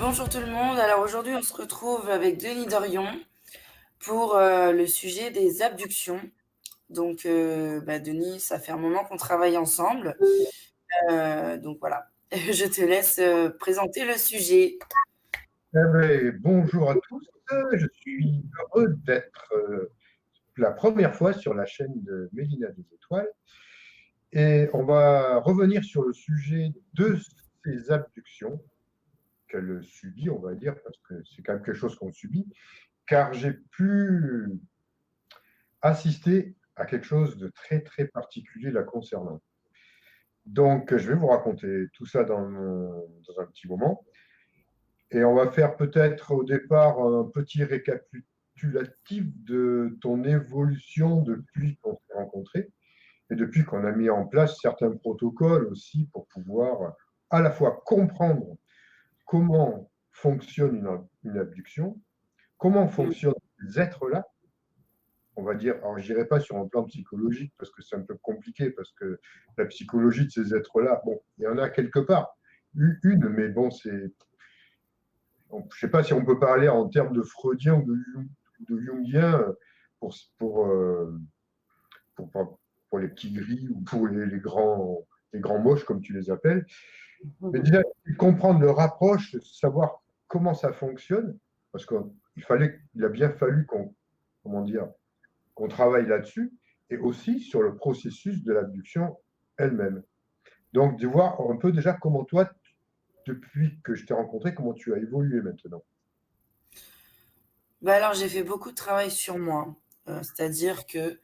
Bonjour tout le monde. Alors aujourd'hui, on se retrouve avec Denis Dorion pour le sujet des abductions. Donc, Denis, ça fait un moment qu'on travaille ensemble. Donc voilà, je te laisse présenter le sujet. Bonjour à tous, je suis heureux d'être la première fois sur la chaîne de Mélina des Étoiles et on va revenir sur le sujet de ces abductions qu'elle subit, on va dire, parce que c'est quand même quelque chose qu'on subit, car j'ai pu assister à quelque chose de très très particulier la concernant. Donc je vais vous raconter tout ça dans un petit moment. Et on va faire peut-être au départ un petit récapitulatif de ton évolution depuis qu'on s'est rencontrés et depuis qu'on a mis en place certains protocoles aussi pour pouvoir à la fois comprendre comment fonctionne une abduction, comment Mm. fonctionnent ces êtres-là, on va dire, alors je n'irai pas sur un plan psychologique parce que c'est un peu compliqué, parce que la psychologie de ces êtres-là, bon, il y en a quelque part, une, mais bon, c'est je ne sais pas si on peut parler en termes de freudien ou de jungien pour, pour, euh, pour les petits gris ou pour les grands moches, comme tu les appelles. Mais déjà, comprendre leur approche, savoir comment ça fonctionne, parce il a bien fallu comment dire, qu'on travaille là-dessus, et aussi sur le processus de l'abduction elle-même. Donc, de voir un peu déjà comment toi, depuis que je t'ai rencontré, comment tu as évolué maintenant. Bah alors, j'ai fait beaucoup de travail sur moi. C'est-à-dire que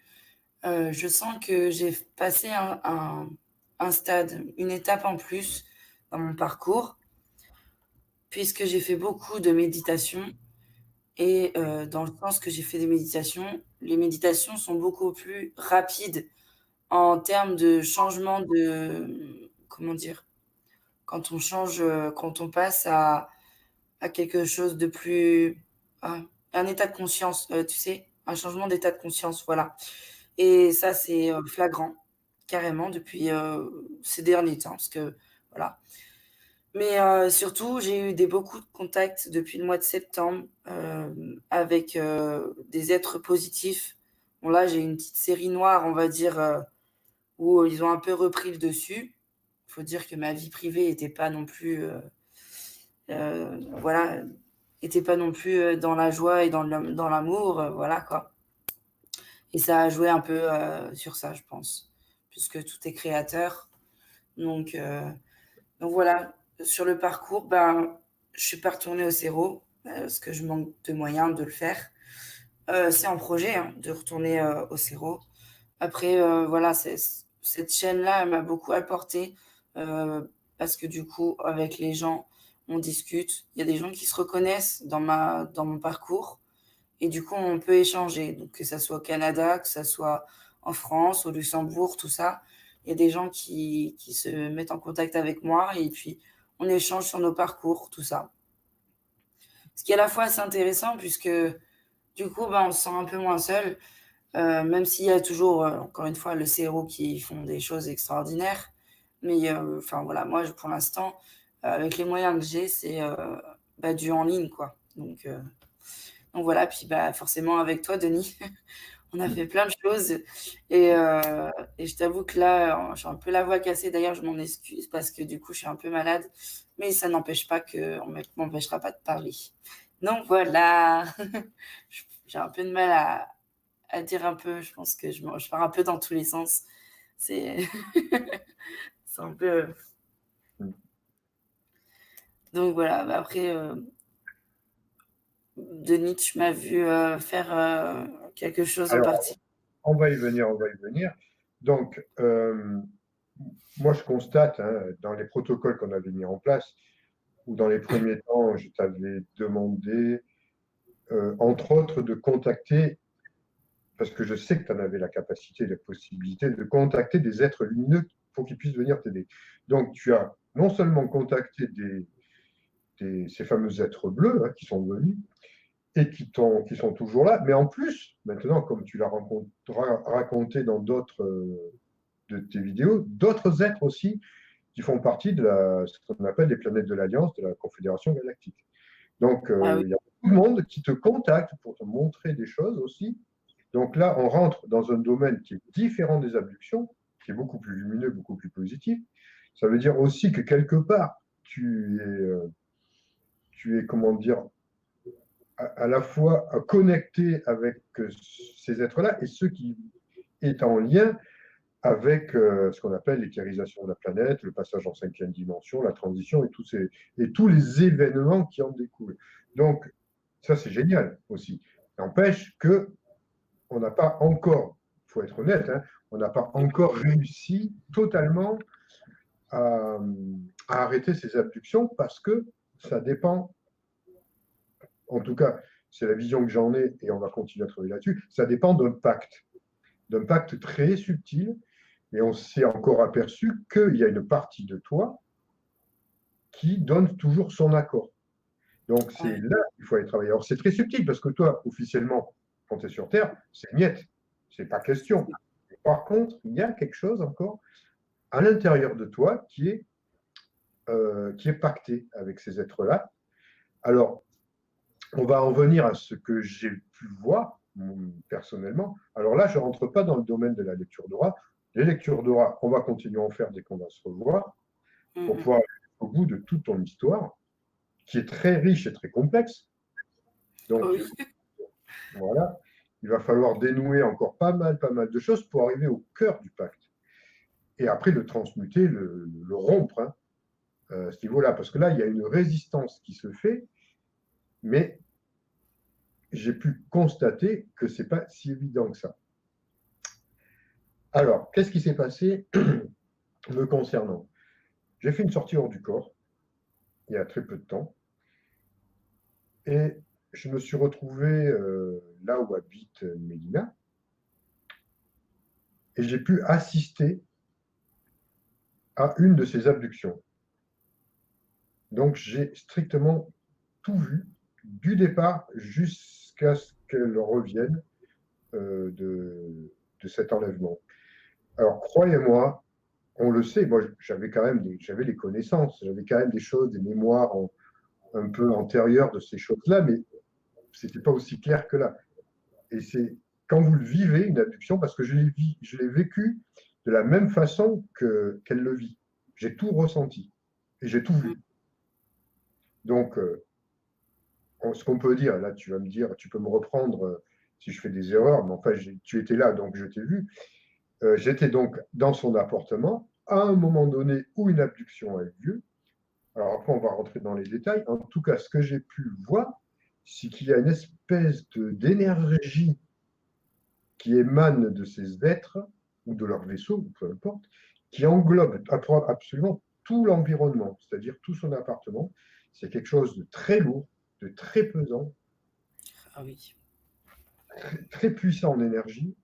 je sens que j'ai passé un stade, une étape en plus dans mon parcours, puisque j'ai fait beaucoup de méditation. Et dans le sens que j'ai fait des méditations, les méditations sont beaucoup plus rapides en termes de changement de, comment dire? Quand on change, quand on passe à quelque chose de plus, ah, un état de conscience, tu sais? Un changement d'état de conscience, voilà. Et ça, c'est, flagrant, carrément depuis, ces derniers temps parce que voilà. Mais surtout, j'ai eu beaucoup de contacts depuis le mois de septembre, avec, des êtres positifs. Bon là, j'ai une petite série noire, on va dire, où ils ont un peu repris le dessus. Il faut dire que ma vie privée était pas non plus, voilà, était pas non plus, dans la joie et dans l'amour, voilà quoi. Et ça a joué un peu, sur ça, je pense, puisque tout est créateur. Donc heu Donc voilà, sur le parcours, ben, je suis pas retournée au Cerro, parce que je manque de moyens de le faire. C'est en projet, hein, de retourner, au Cerro. Après, voilà, cette chaîne-là, elle m'a beaucoup apporté, parce que du coup, avec les gens, on discute. Il y a des gens qui se reconnaissent dans mon parcours et du coup, on peut échanger. Donc que ça soit au Canada, que ça soit en France, au Luxembourg, tout ça. Il y a des gens qui se mettent en contact avec moi et puis on échange sur nos parcours, tout ça. Ce qui est à la fois assez intéressant puisque du coup, ben, on se sent un peu moins seul, même s'il y a toujours, encore une fois, le CRO qui font des choses extraordinaires. Mais enfin voilà, moi, pour l'instant, avec les moyens que j'ai, c'est du en ligne, quoi. Donc voilà, puis bah, forcément avec toi, Denis, on a fait plein de choses et je t'avoue que là, j'ai un peu la voix cassée. D'ailleurs, je m'en excuse parce que du coup, je suis un peu malade, mais ça n'empêche pas qu'on m'empêchera pas de parler. Donc voilà, j'ai un peu de mal à dire un peu. Je pense que je pars un peu dans tous les sens. C'est c'est un peu. Donc voilà, bah, après, Denis, tu m'as vu faire quelque chose en Alors, particulier. on va y venir, on va y venir. Donc, moi, je constate, hein, dans les protocoles qu'on avait mis en place, ou dans les premiers temps, je t'avais demandé, entre autres, de contacter, parce que je sais que tu en avais la capacité, la possibilité de contacter des êtres lumineux pour qu'ils puissent venir t'aider. Donc, tu as non seulement contacté ces fameux êtres bleus, hein, qui sont venus, et qui sont toujours là, mais en plus, maintenant, comme tu l'as raconté dans d'autres de tes vidéos, d'autres êtres aussi qui font partie de ce qu'on appelle les planètes de l'Alliance, de la Confédération galactique. Donc, Ah oui. il y a beaucoup de monde qui te contacte pour te montrer des choses aussi. Donc là, on rentre dans un domaine qui est différent des abductions, qui est beaucoup plus lumineux, beaucoup plus positif. Ça veut dire aussi que quelque part, tu es comment dire, à la fois connecté avec ces êtres-là et ceux qui est en lien avec ce qu'on appelle l'éthérisation de la planète, le passage en cinquième dimension, la transition et tous les événements qui en découlent. Donc, ça, c'est génial aussi. N'empêche que on n'a pas encore, il faut être honnête, hein, on n'a pas encore réussi totalement à, à arrêter ces abductions parce que ça dépend, en tout cas, c'est la vision que j'en ai et on va continuer à travailler là-dessus, ça dépend d'un pacte très subtil. Et on s'est encore aperçu qu'il y a une partie de toi qui donne toujours son accord. Donc c'est Ouais. là qu'il faut aller travailler. Alors c'est très subtil parce que toi, officiellement, quand tu es sur Terre, c'est niette, c'est pas question. Par contre, il y a quelque chose encore à l'intérieur de toi qui est pacté avec ces êtres-là. Alors, on va en venir à ce que j'ai pu voir personnellement. Alors là, je ne rentre pas dans le domaine de la lecture d'aura. Les lectures d'aura, on va continuer à en faire dès qu'on va se revoir pour Mhm. pouvoir aller au bout de toute ton histoire, qui est très riche et très complexe. Donc, Oui. voilà, il va falloir dénouer encore pas mal de choses pour arriver au cœur du pacte. Et après, le transmuter, le rompre, hein, à ce niveau-là. Parce que là, il y a une résistance qui se fait, mais j'ai pu constater que ce n'est pas si évident que ça. Alors, qu'est-ce qui s'est passé me concernant? J'ai fait une sortie hors du corps il y a très peu de temps et je me suis retrouvé là où habite Mélina et j'ai pu assister à une de ces abductions. Donc, j'ai strictement tout vu, du départ jusqu'à ce qu'elle revienne de cet enlèvement. Alors, croyez-moi, on le sait, moi j'avais quand même j'avais les connaissances, j'avais quand même des choses, des mémoires un peu antérieures de ces choses-là, mais c'était pas aussi clair que là. Et c'est quand vous le vivez, une abduction, parce que je l'ai vécu de la même façon qu'elle le vit. J'ai tout ressenti et j'ai tout vu. Donc, ce qu'on peut dire, là, tu vas me dire, tu peux me reprendre si je fais des erreurs, mais enfin, tu étais là, donc je t'ai vu. J'étais donc dans son appartement à un moment donné où une abduction a eu lieu. Alors après, on va rentrer dans les détails. En tout cas, ce que j'ai pu voir, c'est qu'il y a une espèce d'énergie qui émane de ces êtres ou de leur vaisseau, peu importe, qui englobe absolument tout l'environnement, c'est-à-dire tout son appartement. C'est quelque chose de très lourd, de très pesant, Ah oui. très puissant en énergie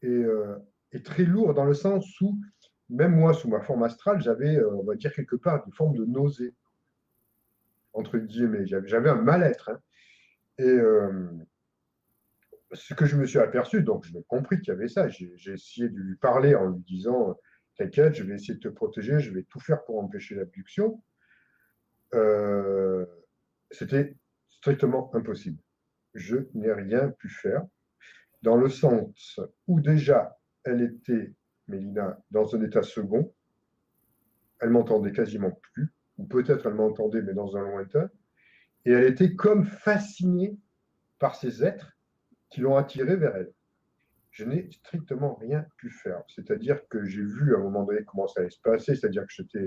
et très lourd dans le sens où, même moi, sous ma forme astrale, j'avais, on va dire, quelque part une forme de nausée, entre guillemets. J'avais un mal-être. Hein. Et ce que je me suis aperçu, donc je l'ai compris qu'il y avait ça. J'ai essayé de lui parler en lui disant t'inquiète, je vais essayer de te protéger, je vais tout faire pour empêcher l'abduction. Euh, C'était strictement impossible. Je n'ai rien pu faire, dans le sens où déjà elle était, Mélina, dans un état second, elle m'entendait quasiment plus, ou peut-être elle m'entendait, mais dans un lointain, et elle était comme fascinée par ces êtres qui l'ont attirée vers elle. Je n'ai strictement rien pu faire. C'est-à-dire que j'ai vu à un moment donné comment ça allait se passer, c'est-à-dire que j'étais,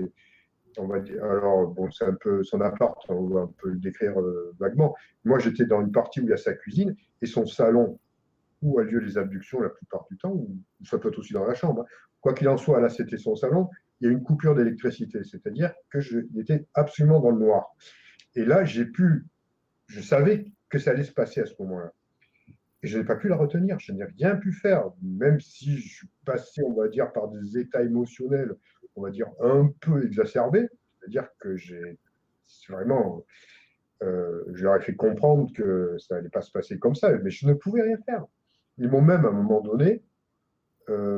on va dire, alors bon, c'est un peu son appart, on va un peu le décrire vaguement. Moi, j'étais dans une partie où il y a sa cuisine et son salon où a lieu les abductions la plupart du temps, ou ça peut être aussi dans la chambre. Hein. Quoi qu'il en soit, là, c'était son salon, il y a une coupure d'électricité, c'est-à-dire que j'étais absolument dans le noir. Et là, je savais que ça allait se passer à ce moment-là. Et je n'ai pas pu la retenir, je n'ai rien pu faire, même si je suis passé, on va dire, par des états émotionnels, on va dire, un peu exacerbés, c'est-à-dire que j'ai vraiment, je leur ai fait comprendre que ça n'allait pas se passer comme ça, mais je ne pouvais rien faire. Ils m'ont même, à un moment donné,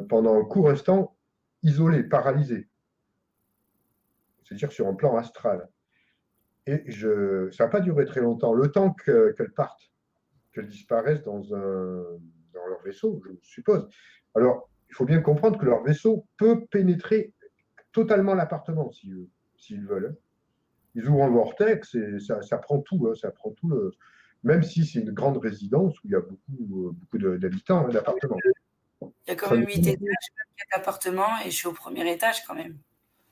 pendant un court instant, isolé, paralysé, c'est-à-dire sur un plan astral. Et ça n'a pas duré très longtemps. Le temps qu'elles partent, qu'elles disparaissent dans leur vaisseau, je suppose. Alors, il faut bien comprendre que leur vaisseau peut pénétrer totalement l'appartement s'ils veulent. Ils ouvrent un vortex et ça prend tout. Ça prend tout même si c'est une grande résidence où il y a beaucoup d'habitants, d'appartements. Il y a quand Ça même ne- 8 étages, 4 appartements et je suis au premier étage quand même.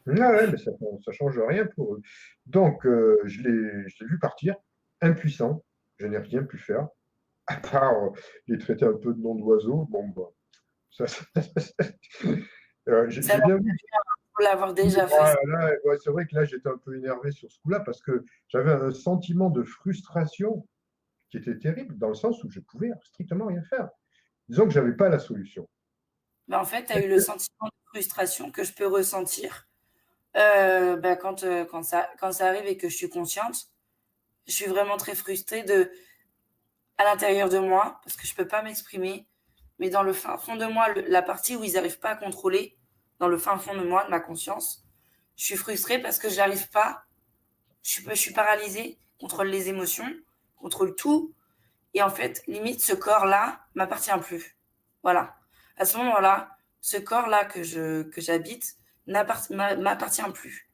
Ah ouais, mais ça ne change rien pour eux. Donc, je l'ai vu partir, impuissant. Je n'ai rien pu faire, à part les traiter un peu de nom d'oiseau. Bon, bah, Ça j'ai va bien vu. pour l'avoir déjà fait. Voilà, ouais, c'est vrai que là, j'étais un peu énervé sur ce coup-là parce que j'avais un sentiment de frustration qui était terrible dans le sens où je pouvais strictement rien faire. Disons que je n'avais pas la solution. Mais en fait, tu as eu le sentiment de frustration que je peux ressentir bah, quand ça arrive et que je suis consciente. Je suis vraiment très frustrée à l'intérieur de moi parce que je ne peux pas m'exprimer. Mais dans le fin fond de moi, la partie où ils n'arrivent pas à contrôler, dans le fin fond de moi, de ma conscience, je suis frustrée parce que je n'arrive pas. Je suis paralysée, contrôle les émotions, contrôle tout. Et en fait, limite, ce corps-là m'appartient plus. Voilà. À ce moment-là, ce corps-là que j'habite m'appartient plus.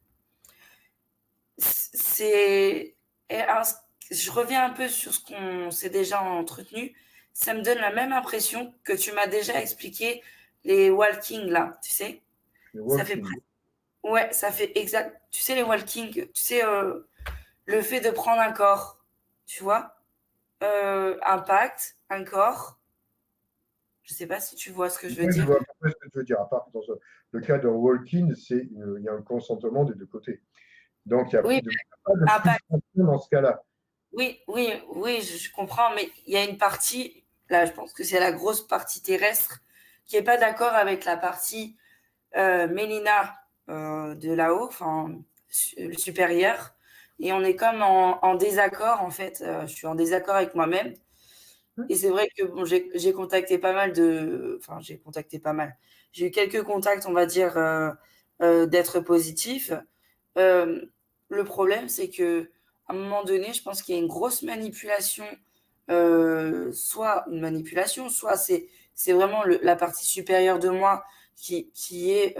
C'est, et alors, je reviens un peu sur ce qu'on s'est déjà entretenu. Ça me donne la même impression que tu m'as déjà expliqué les walking là, tu sais. Le Ça fait walking. ouais, ça fait exact. Tu sais les walking, tu sais le fait de prendre un corps, tu vois, un pacte, un corps. Je sais pas si tu vois ce que je veux Ouais, je dire. vois à peu près ce que tu veux dire. À part que le cas d'un walk-in, il y a un consentement des deux côtés. Donc, il n'y a, Oui, pas de un pacte. frustration dans ce cas-là. Oui, oui, oui, je comprends, mais il y a une partie, là, je pense que c'est la grosse partie terrestre, qui est pas d'accord avec la partie Mélina de là-haut, enfin, le supérieur. Et on est comme en désaccord, en fait. Je suis en désaccord avec moi-même. Et c'est vrai que bon, j'ai contacté pas mal de. Enfin, j'ai contacté pas mal. J'ai eu quelques contacts, on va dire, d'être positifs. Euh, le problème, c'est que à un moment donné, je pense qu'il y a une grosse manipulation, soit une manipulation, soit c'est vraiment la partie supérieure de moi qui est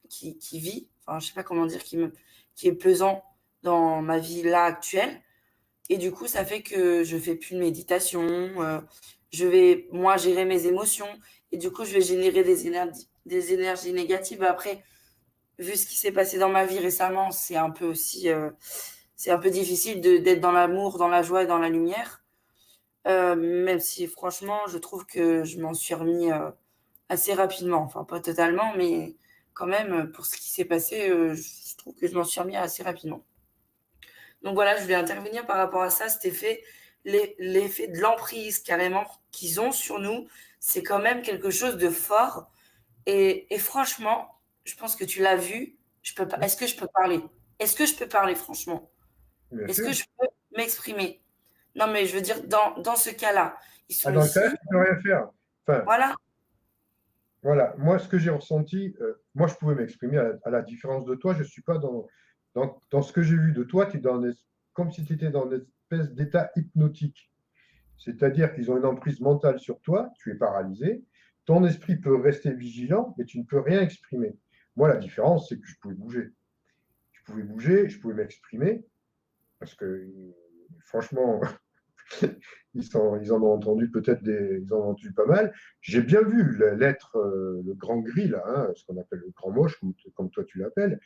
qui vit, enfin je sais pas comment dire, qui est pesant dans ma vie là actuelle. Et du coup, ça fait que je fais plus de méditation, je vais moins gérer mes émotions, et du coup, je vais générer des énergies négatives. Après, vu ce qui s'est passé dans ma vie récemment, c'est un peu aussi, c'est un peu difficile d'être dans l'amour, dans la joie et dans la lumière. Même si franchement, je trouve que je m'en suis remis assez rapidement. Enfin, pas totalement, mais quand même, pour ce qui s'est passé, je trouve que je m'en suis remis assez rapidement. Donc voilà, je voulais intervenir par rapport à ça, cet effet, l'effet de l'emprise carrément qu'ils ont sur nous, c'est quand même quelque chose de fort. Et franchement, je pense que tu l'as vu. Je peux pas. Est-ce que je peux parler? Est-ce que je peux parler, franchement? Bien Est-ce que sûr. je peux m'exprimer? Non, mais je veux dire, dans ce cas-là, ils sont Ah, dans le cas-là, ici. tu ne peux rien faire. Enfin, Voilà. voilà. Moi, ce que j'ai ressenti, moi, je pouvais m'exprimer à la différence de toi. Je ne suis pas dans ce que j'ai vu de toi. Tu es comme si tu étais dans une espèce d'état hypnotique. C'est-à-dire qu'ils ont une emprise mentale sur toi, tu es paralysé, ton esprit peut rester vigilant, mais tu ne peux rien exprimer. Moi, la différence, c'est que je pouvais bouger. Je pouvais bouger, je pouvais m'exprimer, parce que franchement, ils en ont entendu ils en ont entendu pas mal. J'ai bien vu l'être, le grand gris, là, hein, ce qu'on appelle le grand moche, comme toi tu l'appelles.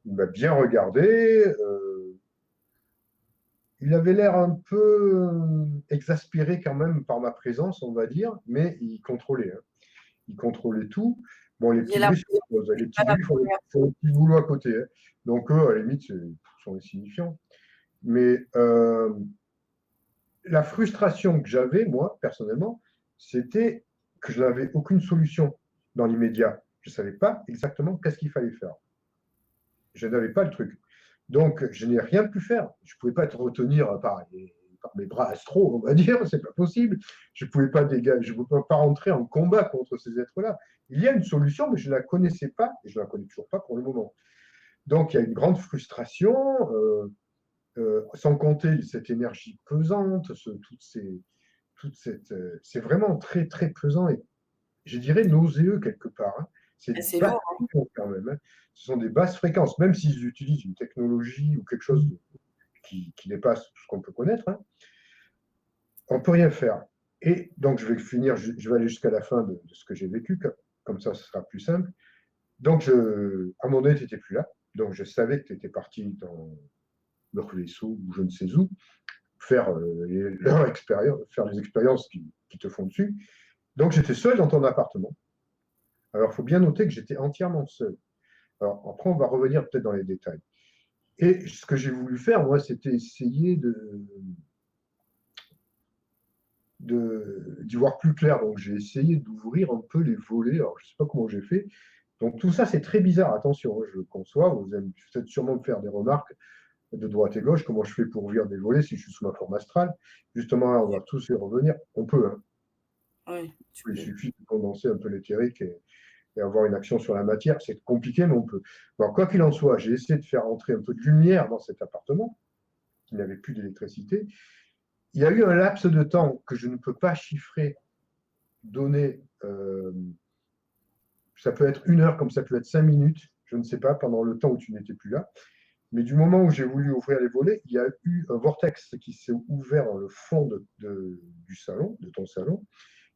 Il m'a bien regardé. Il avait l'air un peu exaspéré quand même par ma présence, on va dire, mais il contrôlait. Hein. Il contrôlait tout. Bon, les J'ai petits gris, l'impression que les c'est petits pas la gris première. font le petit boulot à côté. Hein. Donc, eux, à la limite, ils sont insignifiants. Mais la frustration que j'avais, moi, personnellement, c'était que je n'avais aucune solution dans l'immédiat. Je ne savais pas exactement qu'est-ce qu'il fallait faire. Je n'avais pas le truc. Donc, je n'ai rien pu faire. Je ne pouvais pas te retenir par mes bras astraux, on va dire, c'est pas possible. Je ne pouvais pas dégager, je pouvais pas rentrer en combat contre ces êtres-là. Il y a une solution, mais je ne la connaissais pas et je ne la connais toujours pas pour le moment. Donc, il y a une grande frustration. sans compter cette énergie pesante, c'est vraiment très, très pesant et je dirais nauséeux quelque part, hein. Et C'est c'est basse lourd, hein. fréquence quand même, hein. Ce sont des basses fréquences, même s'ils utilisent une technologie ou quelque chose qui dépasse tout ce qu'on peut connaître, hein, on ne peut rien faire. Et donc, je vais finir, je vais aller jusqu'à la fin de ce que j'ai vécu, comme ça, ce sera plus simple. Donc, à un moment donné, tu n'étais plus là. Donc, je savais que tu étais parti dans leur vaisseau ou je ne sais où, faire, leur expérience, faire les expériences qui te font dessus. Donc, j'étais seul dans ton appartement. Alors, il faut bien noter que j'étais entièrement seul. Alors, après, on va revenir peut-être dans les détails. Et ce que j'ai voulu faire, moi, c'était essayer d'y voir plus clair. Donc, j'ai essayé d'ouvrir un peu les volets. Alors, je ne sais pas comment j'ai fait. Donc, tout ça, c'est très bizarre. Attention, hein, je le conçois. Vous allez peut-être sûrement me faire des remarques de droite et gauche. Comment je fais pour ouvrir des volets si je suis sous ma forme astrale? Justement, là, on va tous y revenir. On peut, hein. Oui, tu Il peux. suffit de condenser un peu l'éthérique et avoir une action sur la matière. C'est compliqué, mais on peut. Alors, quoi qu'il en soit, j'ai essayé de faire entrer un peu de lumière dans cet appartement qui n'avait plus d'électricité. Il y a eu un laps de temps que je ne peux pas chiffrer, donner. Ça peut être 1 heure comme ça peut être 5 minutes, je ne sais pas, pendant le temps où tu n'étais plus là. Mais du moment où j'ai voulu ouvrir les volets, il y a eu un vortex qui s'est ouvert dans le fond du salon, de ton salon.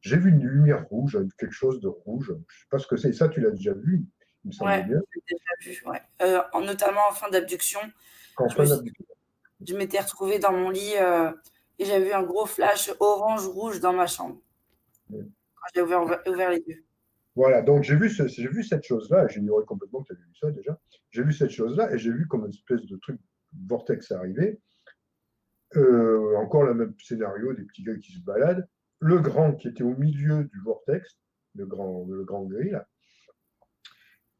J'ai vu une lumière rouge, quelque chose de rouge. Je ne sais pas ce que c'est. Ça, tu l'as déjà vu, il me semble Ouais, bien. j'ai déjà vu, ouais. Notamment en fin d'abduction, En je me fin suis d'abduction. je m'étais retrouvée dans mon lit, et j'avais vu un gros flash orange-rouge dans ma chambre quand j'ai ouvert les yeux. Voilà, donc j'ai vu cette chose-là, j'ignorais complètement que tu avais vu ça déjà. J'ai vu cette chose-là et j'ai vu comme une espèce de truc vortex arriver. Encore le même scénario, des petits gars qui se baladent. Le grand qui était au milieu du vortex, le grand gris, là.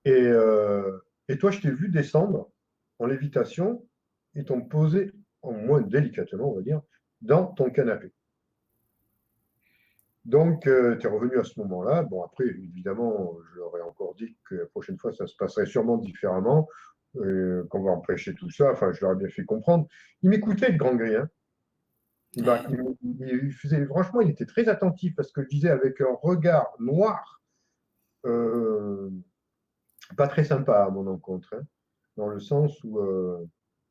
Et, euh, et toi, je t'ai vu descendre en lévitation et t'ont posé, en moins délicatement, on va dire, dans ton canapé. Donc, tu es revenu à ce moment-là. Bon, après, évidemment, je leur ai encore dit que la prochaine fois, ça se passerait sûrement différemment, qu'on va empêcher tout ça. Enfin, je leur ai bien fait comprendre. Il m'écoutait, le grand gris, hein. Il faisait, franchement, il était très attentif parce que je disais avec un regard noir, euh, pas très sympa à mon encontre, hein, dans le sens où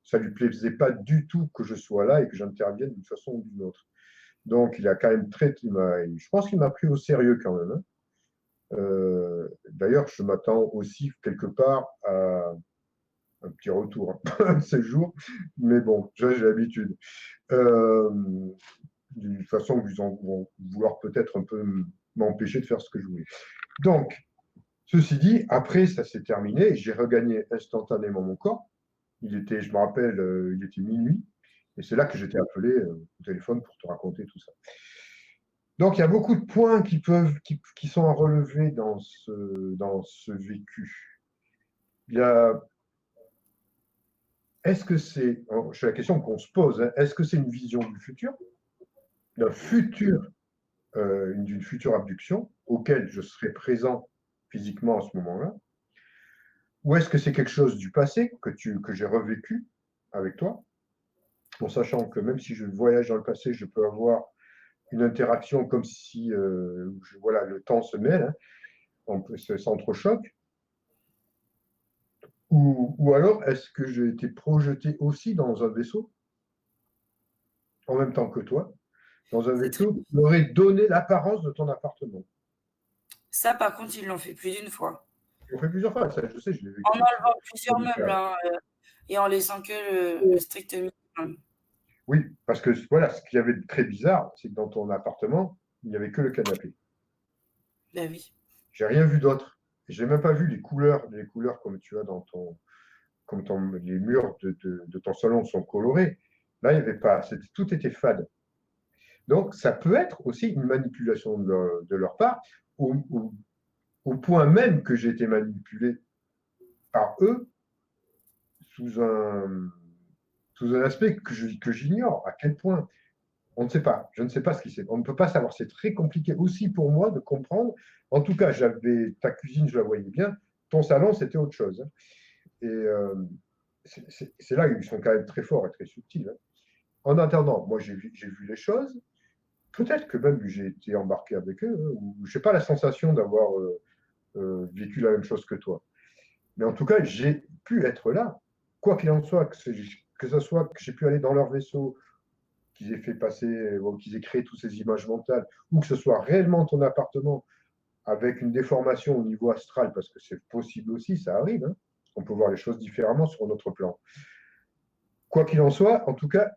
ça lui plaisait pas du tout que je sois là et que j'intervienne d'une façon ou d'une autre. Donc, il a quand même je pense qu'il m'a pris au sérieux quand même, hein. D'ailleurs, je m'attends aussi quelque part à un petit retour hein, ces jours, mais bon, j'ai l'habitude. Euh, D'une façon qu'ils vont vouloir peut-être un peu m'empêcher de faire ce que je voulais. Donc, ceci dit, après, ça s'est terminé. J'ai regagné instantanément mon corps. Je me rappelle, il était minuit. Et c'est là que j'étais appelé au téléphone pour te raconter tout ça. Donc, il y a beaucoup de points qui sont à relever dans ce vécu. Il y a, est-ce que c'est la question qu'on se pose, hein, est-ce que c'est une vision du futur, d'un futur d'une future abduction auquel je serai présent physiquement à ce moment-là? Ou est-ce que c'est quelque chose du passé que j'ai revécu avec toi, en sachant que même si je voyage dans le passé, je peux avoir une interaction comme si voilà, le temps se mêle, hein, ça s'entrechoque. Ou alors, est-ce que j'ai été projeté aussi dans un vaisseau, en même temps que toi, dans un C'est très vaisseau qui aurait donné l'apparence de ton appartement? Ça, par contre, ils l'ont fait plus d'une fois. On fait plusieurs fois, ça je sais, je l'ai En vécu aussi. enlevant plusieurs meubles, hein, et en laissant que le strict minimum. Oui, parce que voilà, ce qu'il y avait de très bizarre, c'est que dans ton appartement, il n'y avait que le canapé. Bah oui. J'ai rien vu d'autre. J'ai même pas vu les couleurs comme tu as les murs de ton salon sont colorés. Là, il n'y avait pas, tout était fade. Donc, ça peut être aussi une manipulation de leur part, au point même que j'ai été manipulé par eux sous un, sous un aspect que j'ignore. À quel point? On ne sait pas. Je ne sais pas ce qui s'est. On ne peut pas savoir. C'est très compliqué aussi pour moi de comprendre. En tout cas, j'avais ta cuisine, je la voyais bien. Ton salon, c'était autre chose, hein. Et c'est là où ils sont quand même très forts et très subtils, hein. En attendant, moi, j'ai vu les choses. Peut-être que même j'ai été embarqué avec eux, hein, ou je n'ai pas la sensation d'avoir vécu la même chose que toi. Mais en tout cas, j'ai pu être là. Quoi qu'il en soit, que ce soit que j'ai pu aller dans leur vaisseau, qu'ils aient fait passer, ou qu'ils aient créé toutes ces images mentales, ou que ce soit réellement ton appartement avec une déformation au niveau astral, parce que c'est possible aussi, ça arrive, hein. On peut voir les choses différemment sur notre plan. Quoi qu'il en soit, en tout cas,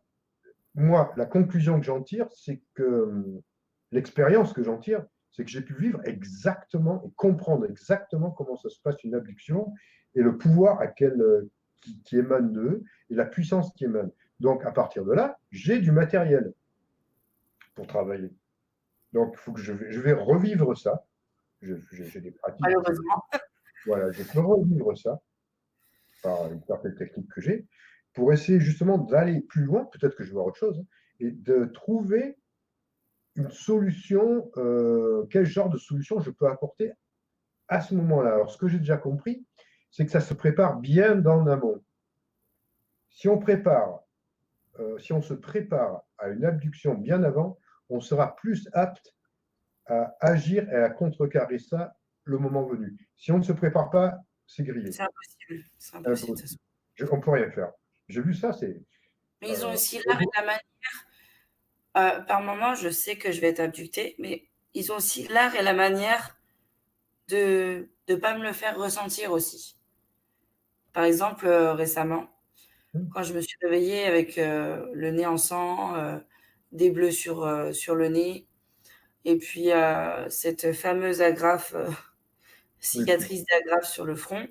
moi, la conclusion que j'en tire, c'est que l'expérience que j'en tire, c'est que j'ai pu vivre exactement et comprendre exactement comment ça se passe une abduction et le pouvoir qui émane d'eux et la puissance qui émane. Donc, à partir de là, j'ai du matériel pour travailler. Donc, il faut que je vais revivre ça. J'ai des pratiques. malheureusement. Voilà, je peux revivre ça par une certaine technique que j'ai pour essayer justement d'aller plus loin. Peut-être que je vais voir autre chose, hein, et de trouver une solution, quel genre de solution je peux apporter à ce moment-là. Alors, ce que j'ai déjà compris, c'est que ça se prépare bien dans l'amont. Si on prépare, si on se prépare à une abduction bien avant, on sera plus apte à agir et à contrecarrer ça le moment venu. Si on ne se prépare pas, c'est grillé. C'est impossible. C'est impossible, de toute Impossible. façon. On ne peut rien faire. J'ai vu ça, c'est. Mais ils ont aussi En l'art et gros, la manière. Par moment, je sais que je vais être abductée, mais ils ont aussi l'art et la manière de ne pas me le faire ressentir aussi. Par exemple, récemment, quand je me suis réveillée avec le nez en sang, des bleus sur le nez, et puis cette fameuse agrafe, oui, cicatrice d'agrafe sur le front,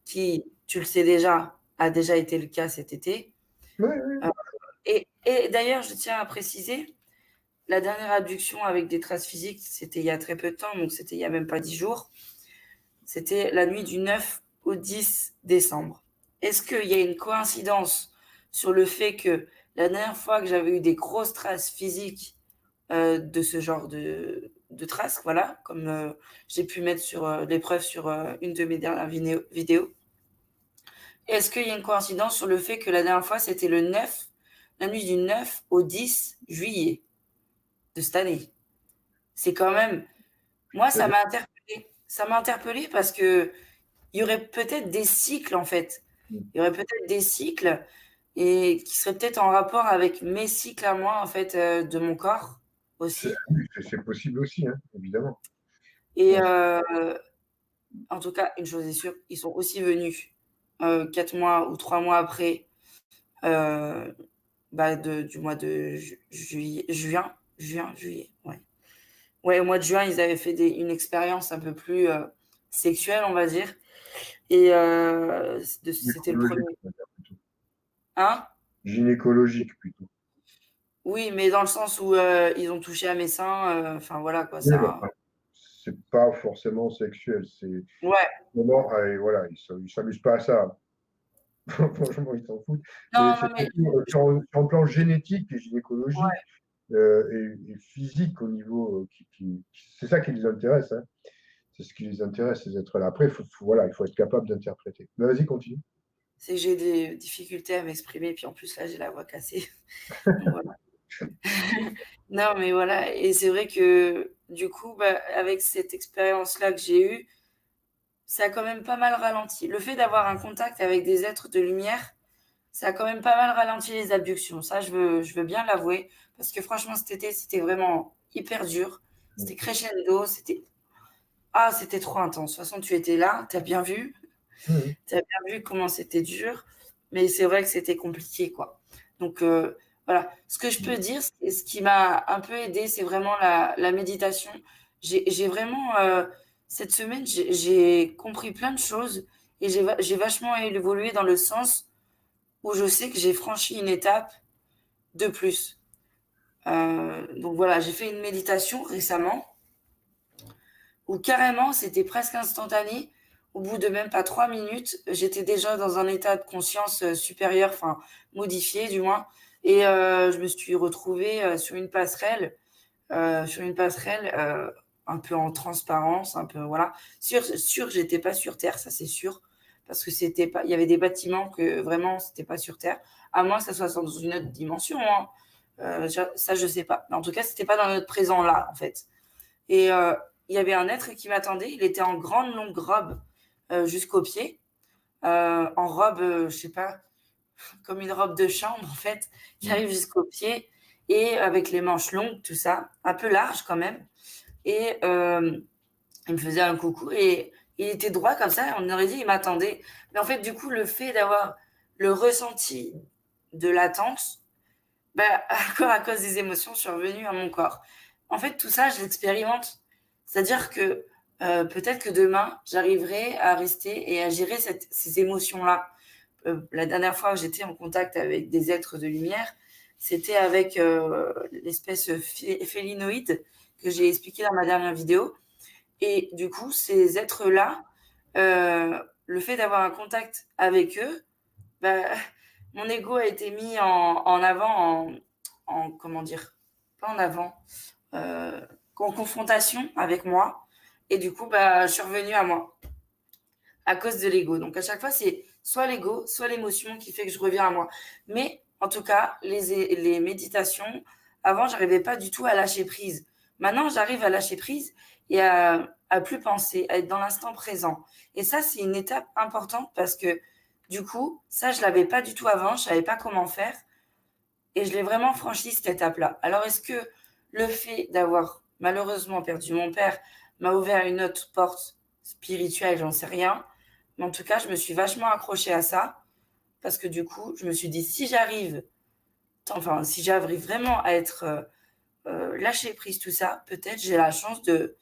qui, tu le sais déjà, a déjà été le cas cet été. oui, oui. Euh, et d'ailleurs, je tiens à préciser, la dernière abduction avec des traces physiques, c'était il y a très peu de temps, donc c'était il y a même pas 10 jours. C'était la nuit du 9 au 10 décembre. Est-ce qu'il y a une coïncidence sur le fait que la dernière fois que j'avais eu des grosses traces physiques de ce genre de traces, voilà, comme j'ai pu mettre sur l'épreuve sur une de mes dernières vidéos. Est-ce qu'il y a une coïncidence sur le fait que la dernière fois, c'était le 9, la nuit du 9 au 10 juillet de cette année? C'est quand même... Moi, ça C'est-à-dire, m'a interpellée. Ça m'a interpellée parce que il y aurait peut-être des cycles, en fait. Il y aurait peut-être des cycles et qui seraient peut-être en rapport avec mes cycles à moi, en fait, de mon corps aussi. oui, c'est possible aussi, hein, évidemment. Et Ouais. en tout cas, une chose est sûre, ils sont aussi venus 4 mois ou 3 mois après, euh, bah, du mois de juillet, ouais. Ouais, au mois de juin, ils avaient fait une expérience un peu plus sexuelle, on va dire. Et c'était le Gynécologique, premier. on va dire plutôt. Hein? Gynécologique plutôt. Oui, mais dans le sens où ils ont touché à mes seins, enfin voilà quoi, Oui, mais ça. enfin, c'est pas forcément sexuel. C'est Ouais, vraiment, voilà, ils s'amusent pas à ça. Franchement, ils s'en foutent. non, C'est mais surtout sur le plan génétique et gynécologique ouais, et physique au niveau c'est ça qui les intéresse, hein. C'est ce qui les intéresse, ces êtres-là. Après, voilà, il faut être capable d'interpréter. Mais vas-y, continue. c'est que j'ai des difficultés à m'exprimer, puis en plus là, j'ai la voix cassée. Donc voilà. Non, mais voilà, et c'est vrai que du coup, bah, avec cette expérience-là que j'ai eue, ça a quand même pas mal ralenti. Le fait d'avoir un contact avec des êtres de lumière, ça a quand même pas mal ralenti les abductions. Ça, je veux bien l'avouer. Parce que franchement, cet été, c'était vraiment hyper dur. C'était crescendo. C'était trop intense. De toute façon, tu étais là, tu as bien vu. Mhm. Tu as bien vu comment c'était dur. Mais c'est vrai que c'était compliqué, quoi. Donc, voilà. Ce que je peux dire, ce qui m'a un peu aidé, c'est vraiment la méditation. J'ai vraiment, cette semaine, j'ai compris plein de choses et j'ai vachement évolué dans le sens où je sais que j'ai franchi une étape de plus. Donc voilà, j'ai fait une méditation récemment où carrément c'était presque instantané. Au bout de même pas 3 minutes, j'étais déjà dans un état de conscience supérieur, enfin modifié du moins, et je me suis retrouvée sur une passerelle un peu en transparence, un peu voilà. Sûr, j'étais pas sur Terre, ça c'est sûr, parce que c'était pas, il y avait des bâtiments que vraiment c'était pas sur Terre, à moins que ça soit dans une autre dimension, hein. Ça je sais pas. Mais en tout cas, c'était pas dans notre présent là, en fait. Et il y avait un être qui m'attendait. Il était en grande longue robe jusqu'aux pieds, en robe, je sais pas, comme une robe de chambre en fait, qui arrive jusqu'aux pieds et avec les manches longues, tout ça, un peu large quand même. Et il me faisait un coucou et il était droit comme ça. On aurait dit il m'attendait. Mais en fait, du coup, le fait d'avoir le ressenti de l'attente, bah, encore à cause des émotions survenues à mon corps. En fait, tout ça, je l'expérimente. C'est-à-dire que peut-être que demain, j'arriverai à rester et à gérer ces émotions-là. La dernière fois que j'étais en contact avec des êtres de lumière, c'était avec l'espèce félinoïde que j'ai expliqué dans ma dernière vidéo. Et du coup, ces êtres-là, le fait d'avoir un contact avec eux, bah, mon ego a été mis en avant, comment dire, pas en avant, en confrontation avec moi. Et du coup, bah, je suis revenue à moi à cause de l'ego. Donc à chaque fois, c'est soit l'ego, soit l'émotion qui fait que je reviens à moi. Mais en tout cas, les méditations, avant, j'arrivais pas du tout à lâcher prise. Maintenant, j'arrive à lâcher prise et à plus penser, à être dans l'instant présent. Et ça, c'est une étape importante parce que du coup, ça, je l'avais pas du tout avant, je savais pas comment faire. Et je l'ai vraiment franchi cette étape-là. Alors, est-ce que le fait d'avoir malheureusement perdu mon père m'a ouvert une autre porte spirituelle? J'en sais rien. Mais en tout cas, je me suis vachement accrochée à ça parce que du coup, je me suis dit, si j'arrive vraiment à être lâcher prise, tout ça, peut-être j'ai la chance de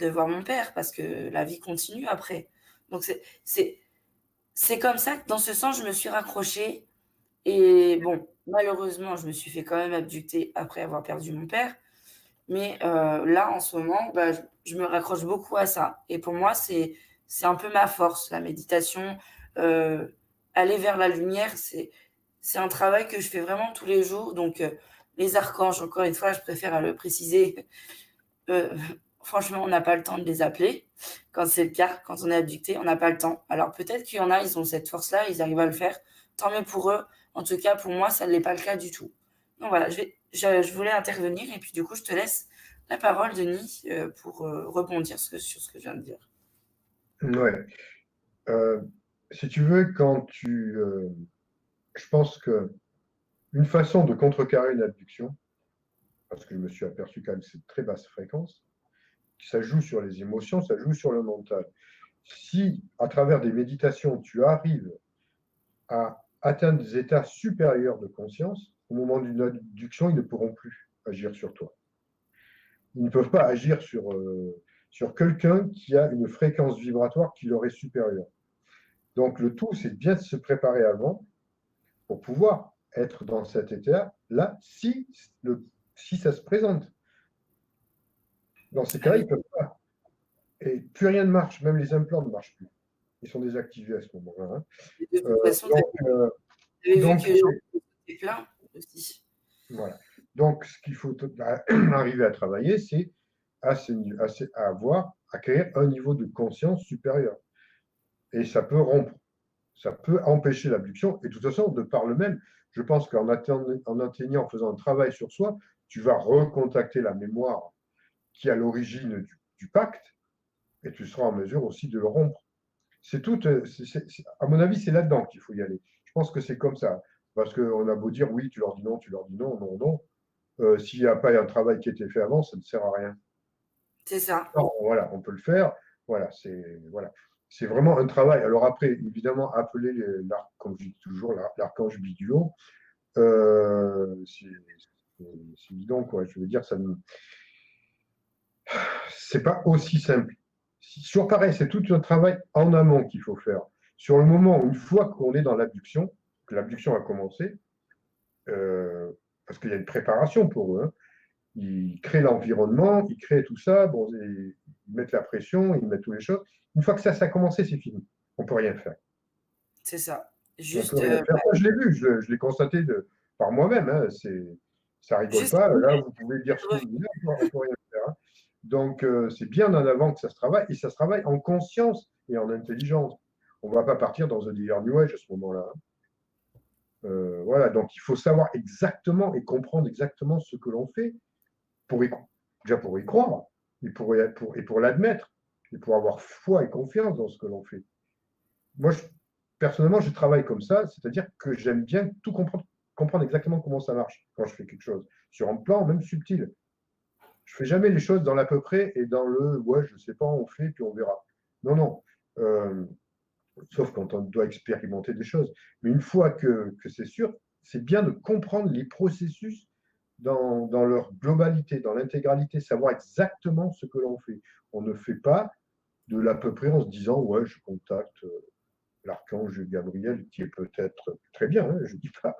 voir mon père parce que la vie continue après. Donc, c'est comme ça que dans ce sens, je me suis raccrochée. Et bon, malheureusement, je me suis fait quand même abducter après avoir perdu mon père. Mais là, en ce moment, bah, je me raccroche beaucoup à ça. Et pour moi, c'est un peu ma force, la méditation. Euh, Aller vers la lumière, c'est un travail que je fais vraiment tous les jours. Donc, les archanges, encore une fois, je préfère le préciser. Euh, Franchement, on n'a pas le temps de les appeler. Quand c'est le cas, quand on est abducté, on n'a pas le temps. Alors peut-être qu'il y en a, ils ont cette force-là, ils arrivent à le faire. Tant mieux pour eux. En tout cas, pour moi, ça ne l'est pas le cas du tout. Donc voilà, je voulais intervenir et puis du coup, je te laisse la parole, Denis, pour rebondir sur ce que je viens de dire. Ouais. Euh, Si tu veux, je pense que une façon de contrecarrer une abduction, parce que je me suis aperçu quand même que c'est de très basse fréquence, ça joue sur les émotions, ça joue sur le mental. Si, à travers des méditations, tu arrives à atteindre des états supérieurs de conscience, au moment d'une abduction, ils ne pourront plus agir sur toi. Ils ne peuvent pas agir sur quelqu'un qui a une fréquence vibratoire qui leur est supérieure. Donc le tout, c'est bien de se préparer avant pour pouvoir être dans cet état-là si ça se présente. Dans ces cas-là, ils ne peuvent pas. Et plus rien ne marche, même les implants ne marchent plus. Ils sont désactivés à ce moment-là. Hein. De toute façon, Donc, tu avais vu donc, que j'en étais plein aussi. voilà. Donc, ce qu'il faut arriver à travailler, c'est à créer un niveau de conscience supérieur. Et ça peut rompre, ça peut empêcher l'abduction. Et de toute façon, de par le même, je pense en faisant un travail sur soi, tu vas recontacter la mémoire qui est à l'origine du pacte, et tu seras en mesure aussi de le rompre. C'est tout, à mon avis, c'est là-dedans qu'il faut y aller. Je pense que c'est comme ça. Parce qu'on a beau dire oui, tu leur dis non, non, non. S'il n'y a pas un travail qui a été fait avant, ça ne sert à rien. C'est ça. Non, voilà, on peut le faire. Voilà. C'est vraiment un travail. Alors après, évidemment, appeler comme je dis toujours, l'archange Biduo, c'est évident, quoi. Je veux dire, c'est pas aussi simple. Toujours pareil, c'est tout un travail en amont qu'il faut faire. Sur le moment, une fois qu'on est dans l'abduction, que l'abduction a commencé, parce qu'il y a une préparation pour eux, hein. Ils créent l'environnement, ils créent tout ça, bon, ils mettent la pression, ils mettent toutes les choses. Une fois que ça a commencé, c'est fini. On ne peut rien faire. C'est ça. On peut Juste, rien faire. Moi, je l'ai vu, je l'ai constaté par moi-même. Hein, ça rigole juste pas. Là, vous pouvez dire ce que vous voulez, on peut rien faire. Hein. Donc, c'est bien en avant que ça se travaille, et ça se travaille en conscience et en intelligence. On ne va pas partir dans un délire New Age à ce moment-là. Voilà, donc il faut savoir exactement et comprendre exactement ce que l'on fait déjà pour y croire et pour l'admettre et pour avoir foi et confiance dans ce que l'on fait. Moi, personnellement, je travaille comme ça, c'est-à-dire que j'aime bien tout comprendre exactement comment ça marche quand je fais quelque chose, sur un plan même subtil. Je fais jamais les choses dans l'à peu près et dans le ouais, je sais pas, on fait puis on verra. Non, non. Euh, Sauf quand on doit expérimenter des choses. Mais une fois que c'est sûr, c'est bien de comprendre les processus dans leur globalité, dans l'intégralité, savoir exactement ce que l'on fait. On ne fait pas de l'à peu près en se disant ouais, je contacte l'archange Gabriel, qui est peut-être très bien, hein, je ne dis pas,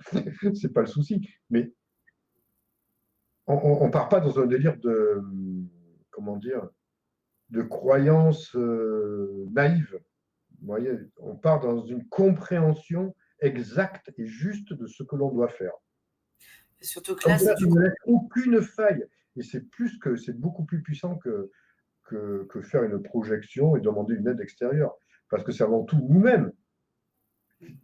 c'est pas le souci, mais on ne part pas dans un délire de, comment dire, de croyance naïve. Vous voyez, on part dans une compréhension exacte et juste de ce que l'on doit faire. Surtout que Comme là, ça, c'est du il coup. ne laisse aucune faille. Et c'est beaucoup plus puissant que faire une projection et demander une aide extérieure. Parce que c'est avant tout nous-mêmes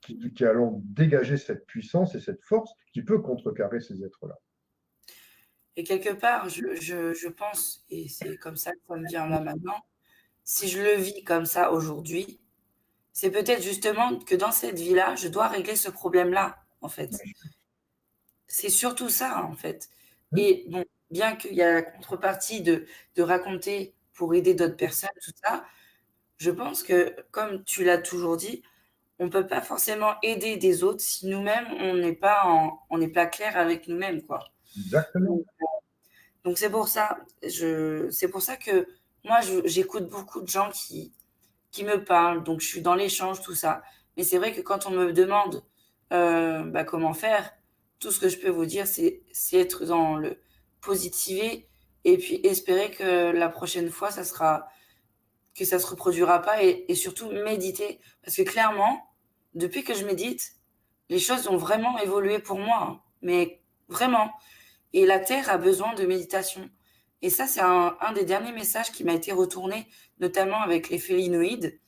qui allons dégager cette puissance et cette force qui peut contrecarrer ces êtres-là. Et quelque part, je pense, et c'est comme ça que ça me vient là maintenant, si je le vis comme ça aujourd'hui, c'est peut-être justement que dans cette vie-là, je dois régler ce problème-là, en fait. C'est surtout ça, en fait. Et bon, bien qu'il y a la contrepartie de raconter pour aider d'autres personnes, tout ça, je pense que, comme tu l'as toujours dit, on ne peut pas forcément aider des autres si nous-mêmes, on n'est pas clair avec nous-mêmes, quoi. Exactement. Donc c'est pour ça, c'est pour ça que moi, j'écoute beaucoup de gens qui me parlent, donc je suis dans l'échange, tout ça. Mais c'est vrai que quand on me demande bah, comment faire, tout ce que je peux vous dire, c'est être dans le positiver et puis espérer que la prochaine fois, que ça se reproduira pas et surtout méditer. Parce que clairement, depuis que je médite, les choses ont vraiment évolué pour moi, hein. Mais vraiment. Et la Terre a besoin de méditation. Et ça, c'est un des derniers messages qui m'a été retourné, notamment avec les félinoïdes.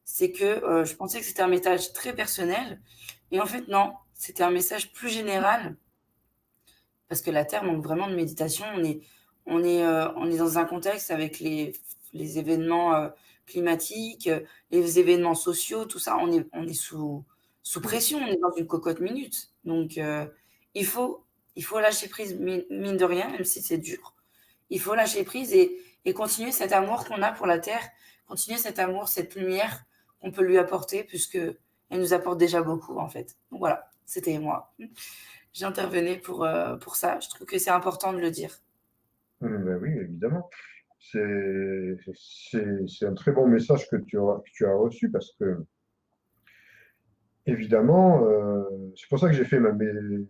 C'est que je pensais que c'était un message très personnel. Et en fait, non, c'était un message plus général. Parce que la Terre manque vraiment de méditation. On est dans un contexte avec les événements climatiques, les événements sociaux, tout ça. On est sous pression, on est dans une cocotte minute. Donc, il faut, il faut lâcher prise, mine de rien, même si c'est dur. Il faut lâcher prise et continuer cet amour qu'on a pour la Terre, continuer cet amour, cette lumière qu'on peut lui apporter, puisque elle nous apporte déjà beaucoup, en fait. Donc voilà, c'était moi. J'intervenais pour ça. Je trouve que c'est important de le dire. Ben oui, évidemment. C'est un très bon message que tu as reçu parce que, évidemment, c'est pour ça que j'ai fait mes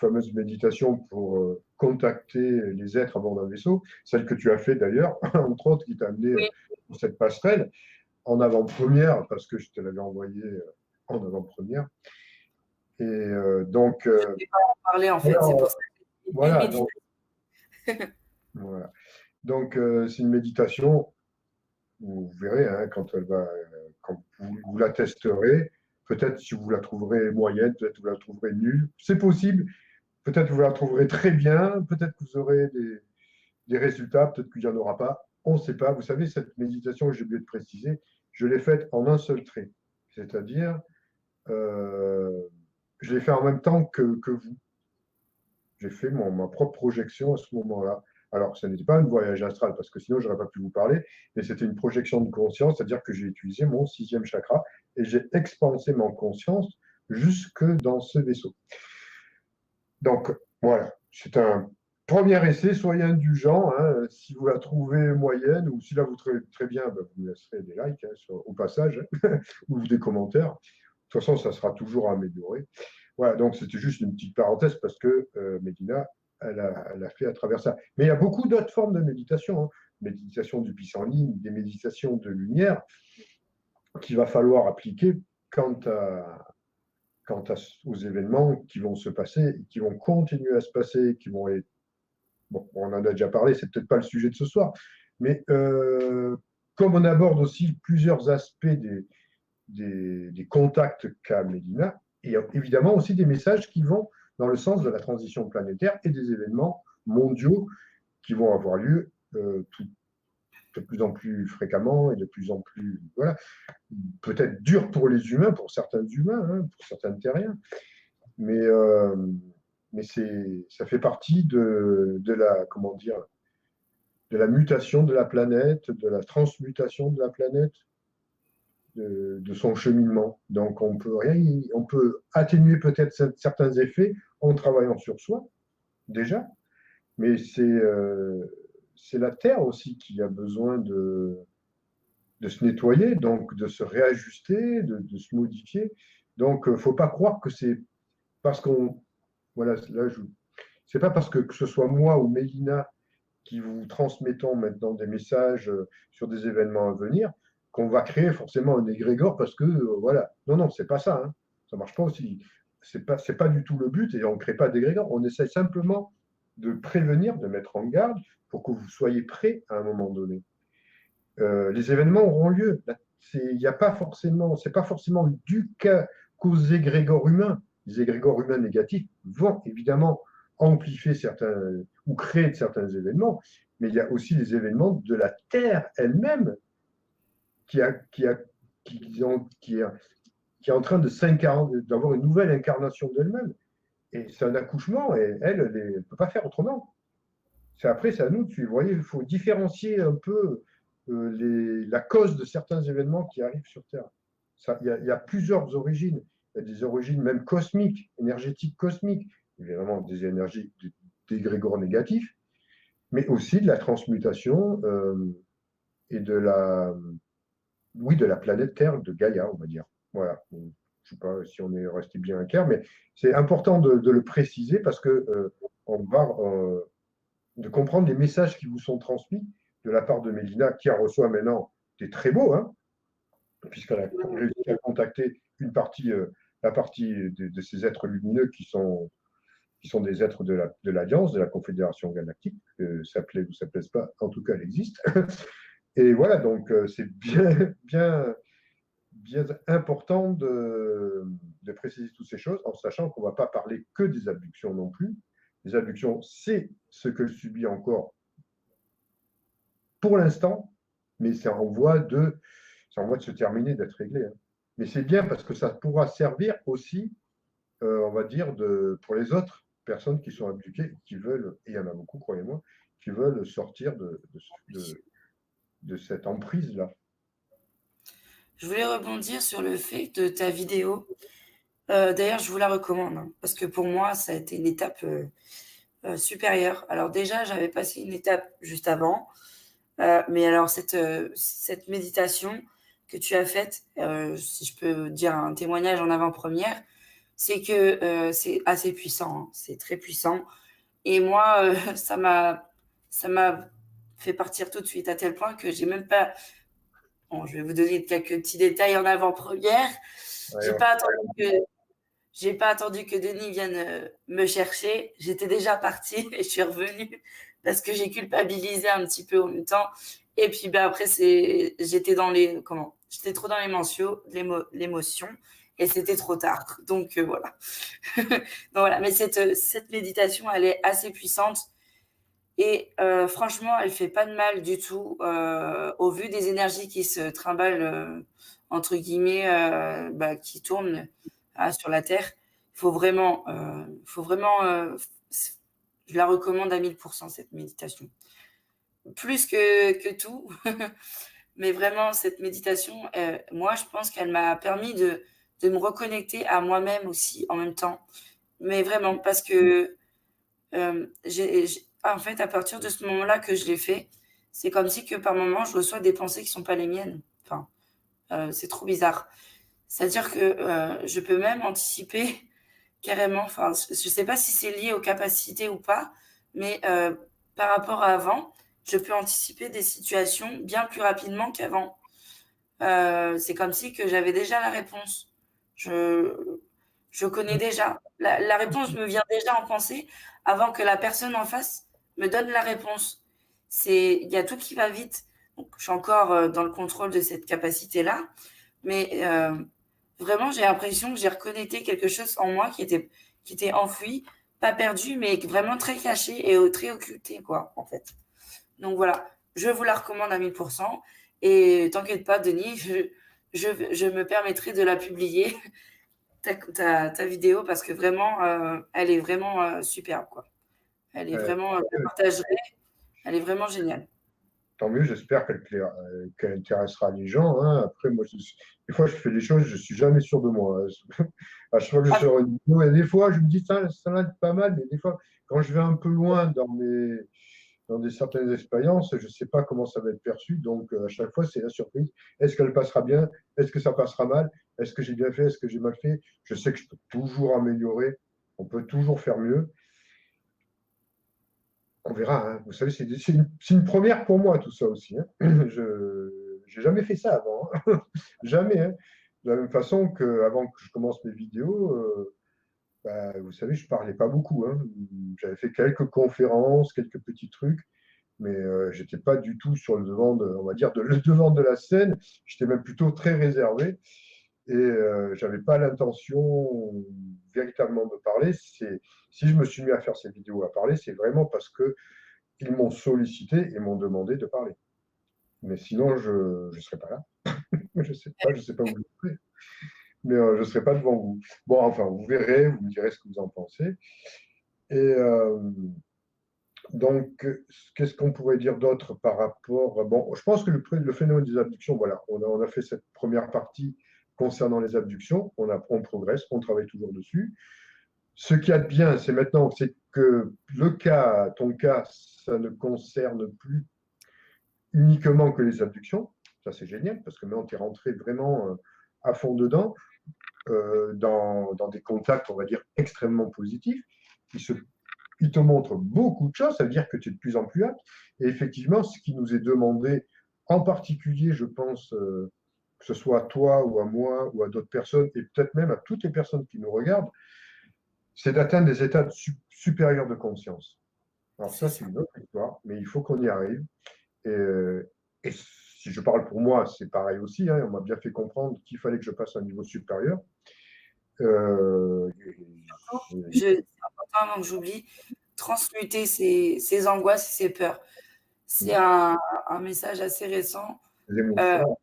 fameuses méditations pour contacter les êtres à bord d'un vaisseau, celle que tu as fait d'ailleurs, entre autres, qui t'a amené Oui, pour cette passerelle en avant-première, parce que je te l'avais envoyé en avant-première. Et donc, je ne vais pas en parler, en fait. C'est alors, pour ça que j'ai une voilà, donc, méditation. voilà. Donc c'est une méditation. Vous verrez, hein, quand vous la testerez, peut-être si vous la trouverez moyenne, peut-être vous la trouverez nulle. C'est possible. Peut-être vous la trouverez très bien. Peut-être que vous aurez des résultats. Peut-être qu'il n'y en aura pas. On ne sait pas. Vous savez, cette méditation, j'ai oublié de préciser, je l'ai faite en un seul trait. C'est-à-dire, euh, je l'ai fait en même temps que vous. J'ai fait ma propre projection à ce moment-là. Alors, ce n'était pas un voyage astral, parce que sinon, je n'aurais pas pu vous parler, mais c'était une projection de conscience, c'est-à-dire que j'ai utilisé mon sixième chakra et j'ai expansé mon conscience jusque dans ce vaisseau. Donc, voilà, c'est un premier essai, soyez indulgents. Hein, si vous la trouvez moyenne ou si la vous trouvez très bien, ben, vous me laisserez des likes au passage ou des commentaires. De toute façon, ça sera toujours amélioré. Voilà, donc c'était juste une petite parenthèse parce que Médina, elle a fait à travers ça. Mais il y a beaucoup d'autres formes de méditation. Hein. Méditation du pissenlit, des méditations de lumière qu'il va falloir appliquer quant, aux événements qui vont se passer, qui vont continuer à se passer, qui vont être. Bon, on en a déjà parlé, c'est peut-être pas le sujet de ce soir, mais comme on aborde aussi plusieurs aspects des contacts qu'a Mélina, et évidemment aussi des messages qui vont dans le sens de la transition planétaire et des événements mondiaux qui vont avoir lieu de plus en plus fréquemment et de plus en plus, voilà, peut-être dur pour les humains, pour certains humains, hein, pour certains terriens, mais, mais ça fait partie de la, comment dire, de la mutation de la planète, de la transmutation de la planète, de son cheminement. Donc on peut atténuer peut-être certains effets en travaillant sur soi, déjà, mais c'est la Terre aussi qui a besoin de se nettoyer, donc de se réajuster, de se modifier. Donc, il ne faut pas croire que c'est parce qu'on... Voilà, là, c'est pas parce que ce soit moi ou Mélina qui vous transmettons maintenant des messages sur des événements à venir qu'on va créer forcément un égrégore parce que, voilà. Non, non, c'est pas ça. Hein. Ça marche pas aussi. C'est pas du tout le but et on ne crée pas d'égrégore. On essaie simplement de prévenir, de mettre en garde pour que vous soyez prêts à un moment donné. Les événements auront lieu. Il n'y a pas forcément, c'est pas forcément dû qu'aux égrégores humains. Les égrégores humains négatifs vont évidemment amplifier certains ou créer certains événements, mais il y a aussi les événements de la Terre elle-même qui, a, qui, a, qui est en train de s'incarner, d'avoir une nouvelle incarnation d'elle-même. Et c'est un accouchement, et elle ne peut pas faire autrement. Après, c'est à nous de suivre. Vous voyez, il faut différencier un peu la cause de certains événements qui arrivent sur Terre. Il y a plusieurs origines. Il y a des origines même cosmiques, énergétiques cosmiques, évidemment des énergies d'égrégores négatifs, mais aussi de la transmutation et oui, de la planète Terre, de Gaïa, on va dire. Voilà. Je ne sais pas si on est resté bien clair, mais c'est important de le préciser parce que on va de comprendre les messages qui vous sont transmis de la part de Mélina, qui en reçoit maintenant des très beaux, hein, puisqu'elle a réussi à contacter la partie de ces êtres lumineux qui sont des êtres de l'Alliance, de la Confédération Galactique, ça plaît ou ça ne plaise pas, en tout cas elle existe. Et voilà, donc c'est bien important de préciser toutes ces choses, en sachant qu'on ne va pas parler que des abductions non plus. Les abductions, c'est ce que subit encore pour l'instant, mais c'est en voie de se terminer, d'être réglé. Hein. Mais c'est bien parce que ça pourra servir aussi, on va dire, pour les autres personnes qui sont abduquées, qui veulent, et il y en a beaucoup, croyez-moi, qui veulent sortir de cette emprise-là. Je voulais rebondir sur le fait de ta vidéo. D'ailleurs, je vous la recommande, hein, parce que pour moi, ça a été une étape supérieure. Alors déjà, j'avais passé une étape juste avant, mais alors cette méditation que tu as faite, si je peux dire un témoignage en avant-première, c'est que c'est assez puissant, hein, c'est très puissant. Et moi, ça m'a fait partir tout de suite à tel point que j'ai même pas. Bon, je vais vous donner quelques petits détails en avant-première. Ouais, J'ai pas attendu que j'ai pas attendu que Denis vienne me chercher. J'étais déjà partie et je suis revenue parce que j'ai culpabilisé un petit peu en même temps. Et puis ben après j'étais dans j'étais trop dans l'émotion et c'était trop tard. Donc voilà. Donc voilà. Mais cette méditation, elle est assez puissante et franchement, elle fait pas de mal du tout au vu des énergies qui se trimballent entre guillemets, qui tournent sur la Terre. Faut vraiment, je la recommande à 1000% cette méditation. Plus que tout, mais vraiment cette méditation, moi je pense qu'elle m'a permis de me reconnecter à moi-même aussi en même temps. Mais vraiment parce que en fait, à partir de ce moment-là que je l'ai fait, c'est comme si que par moment, je reçois des pensées qui ne sont pas les miennes. Enfin, c'est trop bizarre. C'est-à-dire que je peux même anticiper carrément, enfin, je ne sais pas si c'est lié aux capacités ou pas, mais par rapport à avant, je peux anticiper des situations bien plus rapidement qu'avant. C'est comme si que j'avais déjà la réponse. Je, je connais déjà. La réponse me vient déjà en pensée avant que la personne en face me donne la réponse. Il y a tout qui va vite. Donc, je suis encore dans le contrôle de cette capacité-là. mais vraiment, j'ai l'impression que j'ai reconnecté quelque chose en moi qui était enfoui, pas perdu, mais vraiment très caché et très occulté, quoi, en fait. Donc voilà, je vous la recommande à 1000%. Et t'inquiète pas, Denis, je me permettrai de la publier, ta vidéo, parce que vraiment, elle est vraiment superbe, quoi. Elle est vraiment, je la partagerai, elle est vraiment géniale. Tant mieux, j'espère qu'elle intéressera les gens, hein. Après, moi, des fois, je fais des choses, je ne suis jamais sûr de moi, hein. À chaque fois que je Ah, sors une vidéo, et des fois, je me dis, ça va être pas mal, mais des fois, quand je vais un peu loin dans certaines expériences, je ne sais pas comment ça va être perçu. Donc, à chaque fois, c'est la surprise. Est-ce qu'elle passera bien? Est-ce que ça passera mal? Est-ce que j'ai bien fait? Est-ce que j'ai mal fait? Je sais que je peux toujours améliorer. On peut toujours faire mieux. On verra, hein. Vous savez, c'est une première pour moi, tout ça aussi, hein. Je n'ai jamais fait ça avant, hein. Jamais, hein. De la même façon qu'avant que je commence mes vidéos, bah, vous savez, je ne parlais pas beaucoup, hein. J'avais fait quelques conférences, quelques petits trucs, mais je n'étais pas du tout sur le devant on va dire, le devant de la scène. J'étais même plutôt très réservé et je n'avais pas l'intention véritablement de parler. Si je me suis mis à faire ces vidéos à parler, c'est vraiment parce que ils m'ont sollicité et m'ont demandé de parler. Mais sinon, je ne serais pas là. Je sais pas où je serais, mais je ne serais pas devant vous. Bon, enfin, vous verrez, vous me direz ce que vous en pensez. Et donc, qu'est-ce qu'on pourrait dire d'autre par rapport. Bon, je pense que le phénomène des abductions, voilà, on a fait cette première partie concernant les abductions. On progresse, on travaille toujours dessus. Ce qu'il y a de bien, c'est maintenant, c'est que ton cas, ça ne concerne plus uniquement que les abductions. Ça, c'est génial parce que maintenant, tu es rentré vraiment à fond dedans, dans des contacts, on va dire, extrêmement positifs. Ils, se, ils te montrent beaucoup de choses, ça veut dire que tu es de plus en plus apte. Et effectivement, ce qui nous est demandé, en particulier, je pense, que ce soit à toi ou à moi ou à d'autres personnes, et peut-être même à toutes les personnes qui nous regardent, c'est d'atteindre des états supérieurs de conscience. Alors c'est ça, c'est ça. une autre histoire, mais il faut qu'on y arrive. Et si je parle pour moi, c'est pareil aussi, hein. On m'a bien fait comprendre qu'il fallait que je passe à un niveau supérieur. Euh, C'est important avant que j'oublie, transmuter ses angoisses et ses peurs. C'est un message assez récent. les Euh, émotions.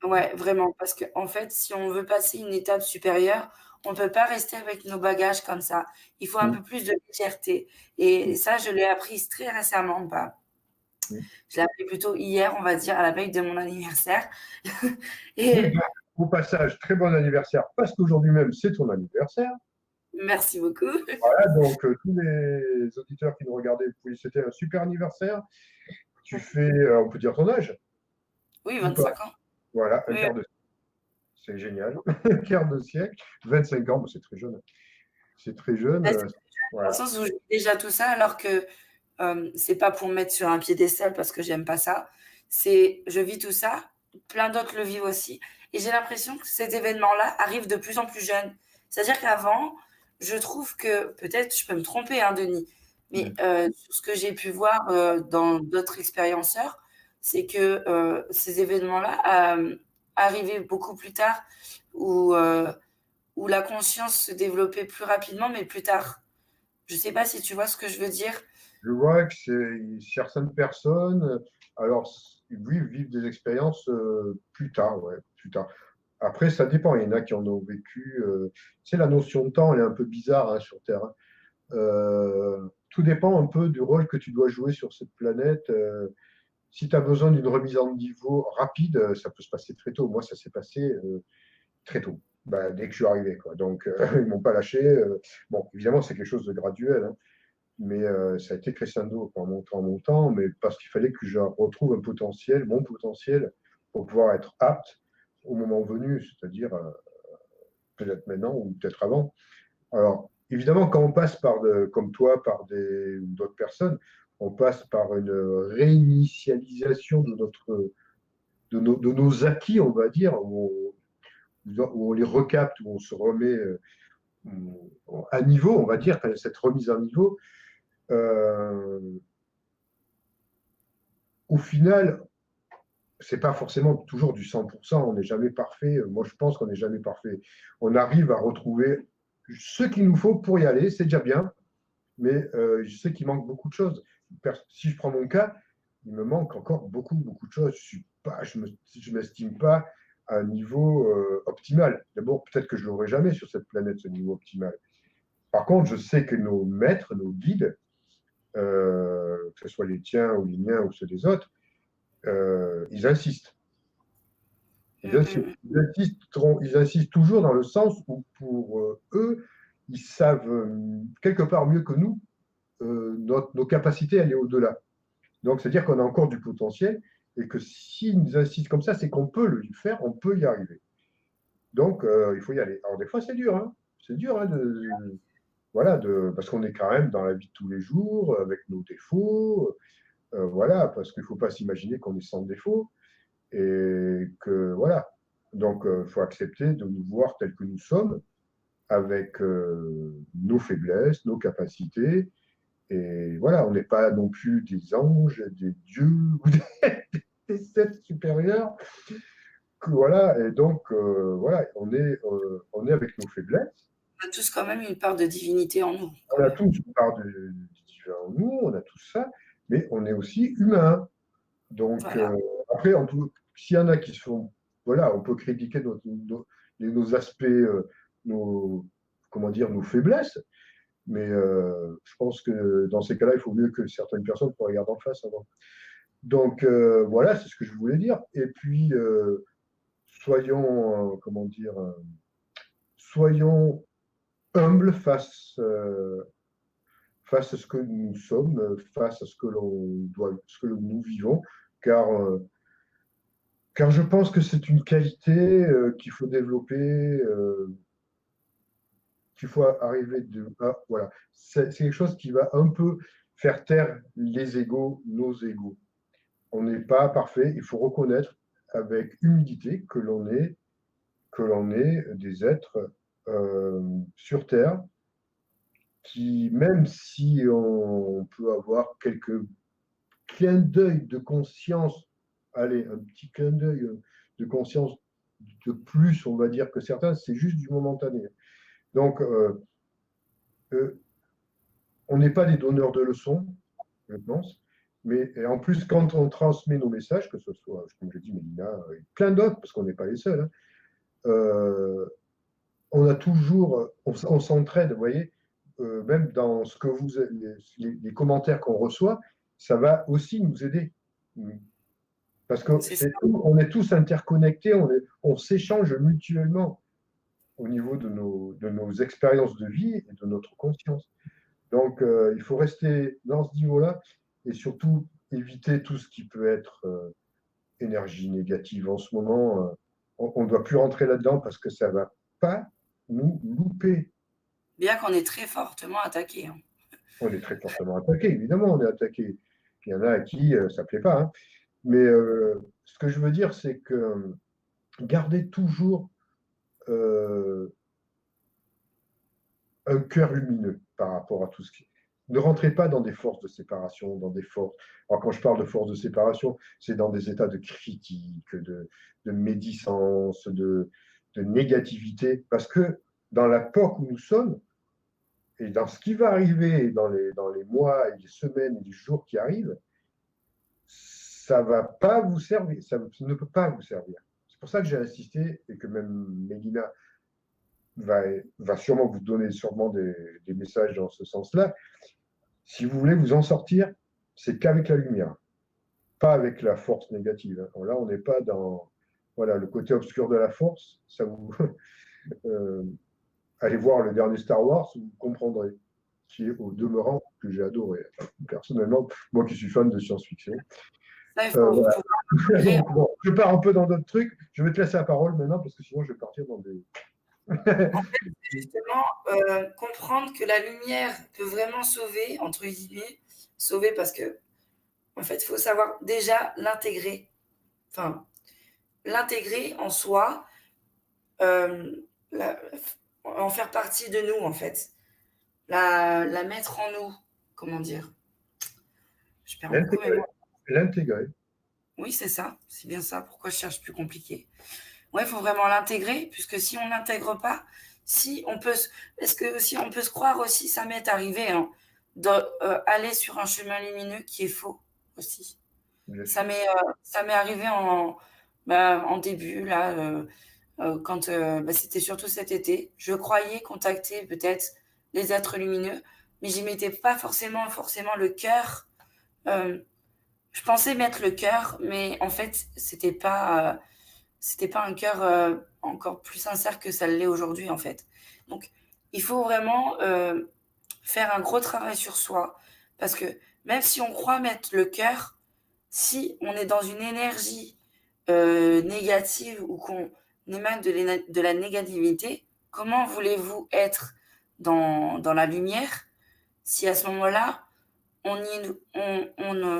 ouais, vraiment, parce que en fait, si on veut passer une étape supérieure, on ne peut pas rester avec nos bagages comme ça. Il faut un peu plus de légèreté. Et ça, je l'ai appris très récemment. Bah, je l'ai appris plutôt hier, on va dire, à la veille de mon anniversaire. Oui, Et donc, au passage, très bon anniversaire, parce qu'aujourd'hui même, c'est ton anniversaire. merci beaucoup. Voilà, donc tous les auditeurs qui nous regardaient, vous c'était un super anniversaire. Tu fais, on peut dire ton âge Oui, ou pas? 25 ans. Voilà, un Oui, quart de siècle. C'est génial. Un quart de siècle, 25 ans, c'est très jeune. C'est très jeune. ouais, dans le Voilà. sens où je vis déjà tout ça, alors que c'est pas pour me mettre sur un piédestal parce que j'aime pas ça. C'est je vis tout ça, plein d'autres le vivent aussi. Et j'ai l'impression que cet événement-là arrive de plus en plus jeune. C'est-à-dire qu'avant, je trouve que, peut-être je peux me tromper, hein, Denis, mais ce que j'ai pu voir dans d'autres expérienceurs, c'est que ces événements-là arrivaient beaucoup plus tard, où, où la conscience se développait plus rapidement, mais plus tard. Je sais pas si tu vois ce que je veux dire. Je vois que certaines personnes, alors oui, vivent des expériences plus tard, ouais, plus tard. Après, ça dépend. Il y en a qui en ont vécu. Tu sais, la notion de temps, elle est un peu bizarre, hein, sur Terre, hein. Tout dépend un peu du rôle que tu dois jouer sur cette planète. Si tu as besoin d'une remise en niveau rapide, ça peut se passer très tôt. Moi, ça s'est passé très tôt, bah, dès que je suis arrivé, quoi. Donc, ils m'ont pas lâché. Bon, évidemment, c'est quelque chose de graduel, hein, mais ça a été crescendo en montant, mais parce qu'il fallait que je retrouve un potentiel, mon potentiel, pour pouvoir être apte au moment venu, c'est-à-dire peut-être maintenant ou peut-être avant. Alors, évidemment, quand on passe comme toi, par d'autres personnes, on passe par une réinitialisation de nos acquis, on va dire, où on les recapte, où on se remet à niveau, on va dire, cette remise à niveau. Euh, Au final, c'est pas forcément toujours du 100%, on n'est jamais parfait. Moi, je pense qu'on n'est jamais parfait. On arrive à retrouver ce qu'il nous faut pour y aller, c'est déjà bien, mais je sais qu'il manque beaucoup de choses. Si je prends mon cas, il me manque encore beaucoup, beaucoup de choses. Je m'estime pas à un niveau optimal. D'abord, peut-être que je l'aurai jamais sur cette planète, ce niveau optimal. Par contre, je sais que nos maîtres, nos guides, que ce soit les tiens ou les miens ou ceux des autres, ils insistent. Ils insistent, Mhm. ils insistent toujours dans le sens où pour eux, ils savent quelque part mieux que nous nos capacités à aller au-delà. Donc, c'est-à-dire qu'on a encore du potentiel et que s'ils nous insistent comme ça, c'est qu'on peut le faire, on peut y arriver. Donc, il faut y aller. Alors, des fois, c'est dur, hein. C'est dur, hein, voilà, parce qu'on est quand même dans la vie de tous les jours, avec nos défauts, voilà, parce qu'il ne faut pas s'imaginer qu'on est sans défaut, et que, voilà. Donc, il faut accepter de nous voir tels que nous sommes, avec nos faiblesses, nos capacités, et voilà, on n'est pas non plus des anges, des dieux ou des êtres supérieurs. Voilà, et donc, voilà, on est avec nos faiblesses. On a tous quand même une part de divinité en nous, On quand a même. tous une part de divin en nous, on a tout ça, mais on est aussi humain. Donc, Voilà. après, s'il y en a qui se font, voilà, on peut critiquer nos aspects, nos, comment dire, nos faiblesses, mais je pense que dans ces cas-là, il faut mieux que certaines personnes nous regardent en face avant. Donc, voilà, c'est ce que je voulais dire. Et puis, soyons, comment dire, soyons humbles face à ce que nous sommes, face à ce que ce que nous vivons, car car je pense que c'est une qualité qu'il faut développer, qu'il faut arriver voilà. C'est quelque chose qui va un peu faire taire les égos, nos égos. On n'est pas parfait, il faut reconnaître avec humilité que l'on est des êtres sur Terre qui, même si on peut avoir quelques clins d'œil de conscience, allez, un petit clin d'œil de conscience de plus, on va dire, que certains, c'est juste du momentané. Donc, euh, on n'est pas des donneurs de leçons, je pense, mais en plus, quand on transmet nos messages, que ce soit, comme je dis, Mélina, et plein d'autres, parce qu'on n'est pas les seuls, hein, euh, on a toujours, on s'entraide, vous voyez, même dans ce que les commentaires qu'on reçoit, ça va aussi nous aider. Parce que C'est ça. on est tous interconnectés, on s'échange mutuellement au niveau de nos expériences de vie et de notre conscience. Donc, il faut rester dans ce niveau-là et surtout éviter tout ce qui peut être énergie négative. En ce moment, on ne doit plus rentrer là-dedans parce que ça ne va pas nous louper. Bien qu'on est très fortement attaqué, hein. On est très fortement attaqué, évidemment, on est attaqué. Il y en a à qui ça ne plaît pas, hein. Mais ce que je veux dire, c'est que garder toujours un cœur lumineux par rapport à tout ce qui. Ne rentrez pas dans des forces de séparation, dans des forces. Alors, quand je parle de forces de séparation, c'est dans des états de critique, de médisance, de négativité, parce que dans l'époque où nous sommes, et dans ce qui va arriver dans les mois et les semaines et les jours qui arrivent, ça va pas vous servir, ça ne peut pas vous servir. C'est pour ça que j'ai insisté et que même Mélina va sûrement vous donner sûrement des messages dans ce sens-là. Si vous voulez vous en sortir, c'est qu'avec la lumière, pas avec la force négative. Alors là, on n'est pas dans voilà, le côté obscur de la force. Ça vous, allez voir le dernier Star Wars, vous comprendrez, qui est au demeurant que j'ai adoré. Personnellement, moi qui suis fan de science-fiction. Ça, il Voilà. faut pas intégrer. Donc, bon, je pars un peu dans d'autres trucs. Je vais te laisser la parole maintenant parce que sinon je vais partir dans des. En fait, c'est justement comprendre que la lumière peut vraiment sauver, entre guillemets, sauver parce que, en fait, il faut savoir déjà l'intégrer. Enfin, l'intégrer en soi, la, en faire partie de nous, en fait. La mettre en nous. Comment dire? Je perds beaucoup mes L'intégrer. mots. L'intégrer. Oui, c'est ça, c'est bien ça. Pourquoi je cherche plus compliqué? Ouais, il faut vraiment l'intégrer, puisque si on l'intègre pas, si on peut se est-ce que si on peut se croire aussi, ça m'est arrivé, hein, aller sur un chemin lumineux qui est faux aussi. bien Ça sûr. m'est, ça m'est arrivé en début là, quand, c'était surtout cet été. Je croyais contacter peut-être les êtres lumineux, mais j'y mettais pas forcément le cœur, hem, je pensais mettre le cœur, mais en fait, c'était pas un cœur, encore plus sincère que ça l'est aujourd'hui, en fait. Donc il faut vraiment, faire un gros travail sur soi parce que même si on croit mettre le cœur, si on est dans une énergie, négative ou qu'on émane de la négativité, comment voulez-vous être dans la lumière si à ce moment-là, on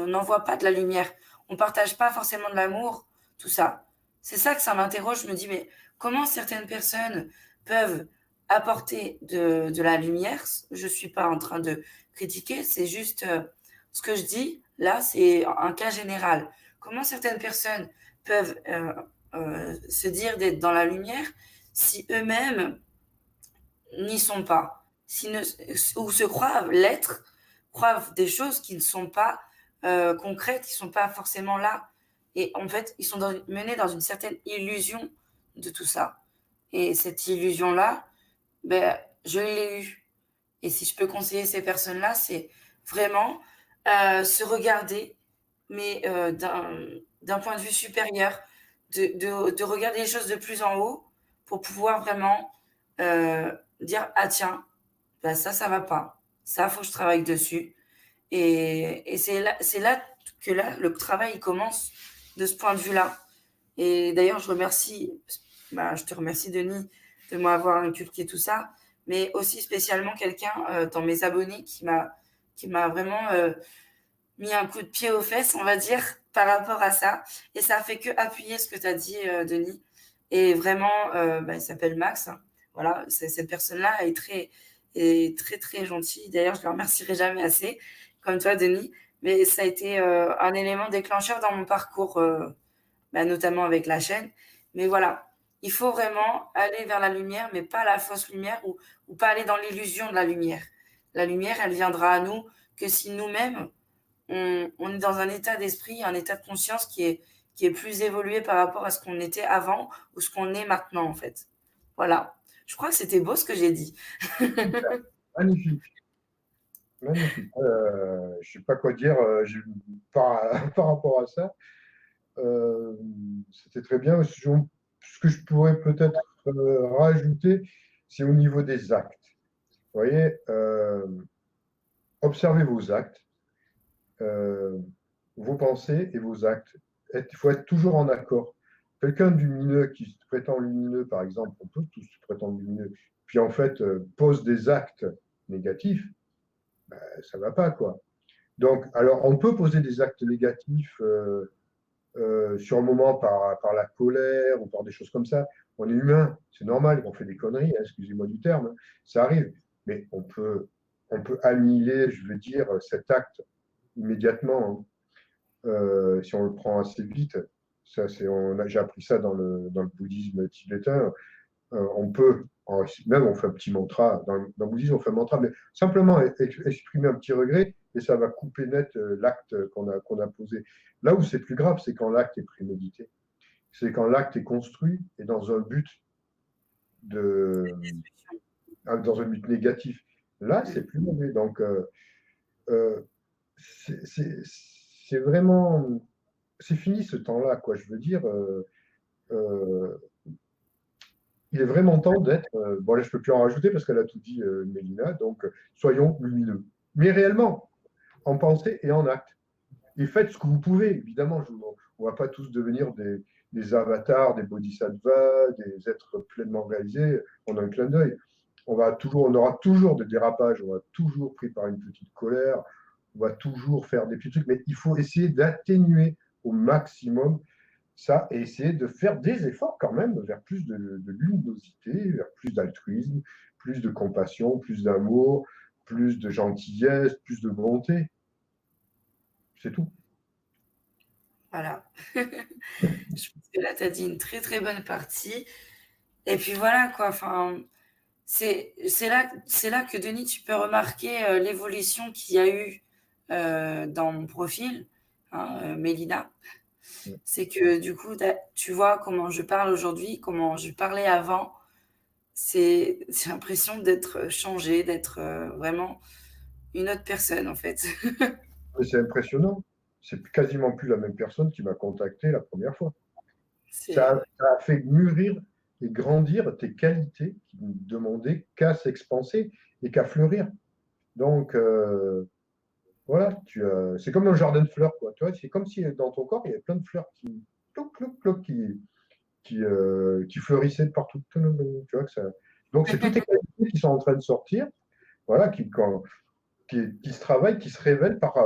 n'envoie pas de la lumière, on partage pas forcément de l'amour, tout ça. C'est ça que ça m'interroge, je me dis: «Mais comment certaines personnes peuvent apporter de la lumière?» Je suis pas en train de critiquer, c'est juste, ce que je dis là, c'est un cas général. Comment certaines personnes peuvent, se dire d'être dans la lumière si eux-mêmes n'y sont pas, s'ils ne ou se croient l'être, croient des choses qui ne sont pas, concrètes, qui ne sont pas forcément là et en fait, ils sont menés dans une certaine illusion de tout ça et cette illusion-là, ben, je l'ai eue et si je peux conseiller ces personnes-là, c'est vraiment, se regarder mais, d'un point de vue supérieur, de regarder les choses de plus en haut pour pouvoir vraiment, dire: «Ah tiens, bah, ça va pas. Ça, faut que je travaille dessus» et c'est là que là, le travail, il commence de ce point de vue-là et d'ailleurs, je te remercie Denis de m'avoir inculqué tout ça, mais aussi spécialement quelqu'un, dans mes abonnés qui m'a vraiment, mis un coup de pied aux fesses, on va dire, par rapport à ça et ça a fait qu'appuyer ce que tu as dit, Denis et vraiment, il s'appelle Max, hein. Voilà, c'est cette personne-là est très, très gentille. D'ailleurs, je ne le remercierai jamais assez, comme toi, Denis, mais ça a été, un élément déclencheur dans mon parcours, notamment avec la chaîne. Mais voilà, il faut vraiment aller vers la lumière, mais pas la fausse lumière ou pas aller dans l'illusion de la lumière. La lumière, elle viendra à nous que si nous-mêmes, on est dans un état d'esprit, un état de conscience qui est plus évolué par rapport à ce qu'on était avant ou ce qu'on est maintenant, en fait. Voilà. Je crois que c'était beau ce que j'ai dit. Super, magnifique, magnifique. Je ne sais pas quoi dire par, par rapport à ça. Euh, C'était très bien. Ce que je pourrais peut-être rajouter, c'est au niveau des actes. Vous voyez, observez vos actes, euh, vos pensées et vos actes. Il faut être toujours en accord. Quelqu'un de lumineux qui se prétend lumineux, par exemple, on peut tous se prétendre lumineux, puis en fait pose des actes négatifs, ça ne va pas, quoi. Donc, alors, on peut poser des actes négatifs sur le moment par la colère ou par des choses comme ça. On est humain, c'est normal, on fait des conneries, hein, excusez-moi du terme, hein, ça arrive. Mais on peut annihiler, je veux dire, cet acte immédiatement, hein. Si on le prend assez vite. Ça, j'ai appris ça dans le bouddhisme tibétain. On peut, même on fait un petit mantra, dans le bouddhisme on fait un mantra, mais simplement exprimer un petit regret et ça va couper net l'acte qu'on a posé. Là où c'est plus grave, c'est quand l'acte est prémédité. C'est quand l'acte est construit et de, dans un but négatif. Là, c'est plus mauvais. Donc, euh, c'est vraiment, c'est fini ce temps-là, quoi. Je veux dire, euh, il est vraiment temps d'être. Bon, là, je ne peux plus en rajouter parce qu'elle a tout dit, Mélina. Donc, soyons lumineux. Mais réellement, en pensée et en acte. Et faites ce que vous pouvez, évidemment. On ne va pas tous devenir des avatars, des bodhisattvas, des êtres pleinement réalisés en un clin d'œil. On aura toujours des dérapages, on va toujours pris par une petite colère, on va toujours faire des petits trucs, mais il faut essayer d'atténuer au maximum ça et essayer de faire des efforts quand même vers plus de luminosité, vers plus d'altruisme, plus de compassion, plus d'amour, plus de gentillesse, plus de bonté. C'est tout. Voilà. Je pense que là, tu as dit une très, très bonne partie et puis voilà quoi, enfin, c'est là que Denis, tu peux remarquer, l'évolution qu'il y a eu, dans mon profil, hein, Mélina. Ouais. C'est que du coup, tu vois comment je parle aujourd'hui, comment je parlais avant. J'ai l'impression d'être changée, d'être, vraiment une autre personne, en fait. Mais c'est impressionnant. C'est quasiment plus la même personne qui m'a contacté la première fois. C'est Ça a fait mûrir et grandir tes qualités qui ne demandaient qu'à s'expanser et qu'à fleurir. Donc, voilà, c'est comme un jardin de fleurs, quoi. Tu vois, c'est comme si dans ton corps, il y avait plein de fleurs qui, cloc, cloc, cloc, qui fleurissaient de partout. Tu vois que ça... Donc, c'est toutes tes qualités qui sont en train de sortir, voilà, qui se travaillent, qui se révèlent par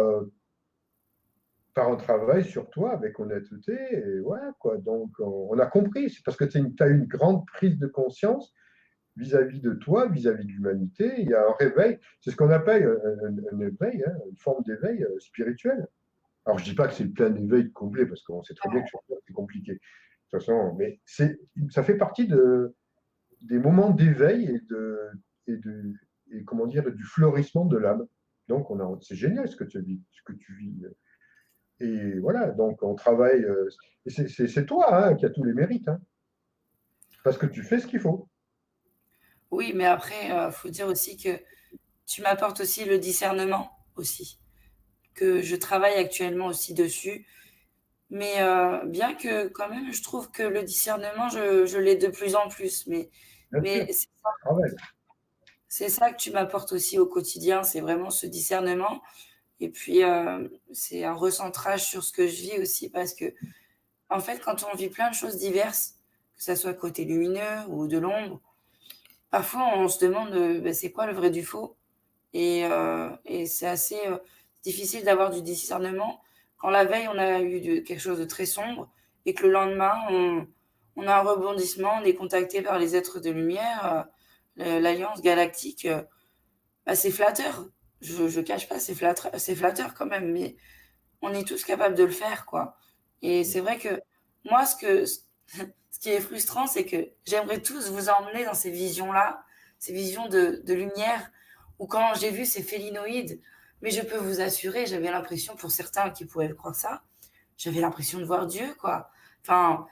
un travail sur toi avec honnêteté. Et voilà, quoi. Donc, on a compris. C'est parce que tu as une grande prise de conscience vis-à-vis de toi, vis-à-vis de l'humanité. Il y a un réveil. C'est ce qu'on appelle un éveil, hein, une forme d'éveil spirituel. Alors, je ne dis pas que c'est le plein éveil complet, parce qu'on sait très bien que sur Terre, c'est compliqué. De toute façon, mais ça fait partie des moments d'éveil et de, et comment dire, du fleurissement de l'âme. Donc, c'est génial ce que tu vis, ce que tu vis. Et voilà, donc on travaille. Et c'est toi hein, qui as tous les mérites, hein, parce que tu fais ce qu'il faut. oui, mais après, faut dire aussi que tu m'apportes aussi le discernement aussi, que je travaille actuellement aussi dessus. Mais bien que quand même, je trouve que le discernement, je l'ai de plus en plus. Mais Bien sûr, mais travail. c'est ça que tu m'apportes aussi au quotidien, c'est vraiment ce discernement et puis, c'est un recentrage sur ce que je vis aussi parce que en fait, quand on vit plein de choses diverses, que ça soit côté lumineux ou de l'ombre, parfois on se demande, bah, c'est quoi le vrai du faux? Et c'est assez, difficile d'avoir du discernement quand la veille on a eu quelque chose de très sombre et que le lendemain on a un rebondissement, on est contacté par les êtres de lumière, l'Alliance galactique, bah, c'est flatteur. Je cache pas, c'est flatteur quand même, mais on est tous capables de le faire, quoi. Et c'est vrai que moi, ce qui est frustrant, c'est que j'aimerais tous vous emmener dans ces visions-là, ces visions de lumière, où quand j'ai vu ces félinoïdes, mais je peux vous assurer, j'avais l'impression, pour certains qui pourraient croire ça, j'avais l'impression de voir Dieu, quoi. Enfin,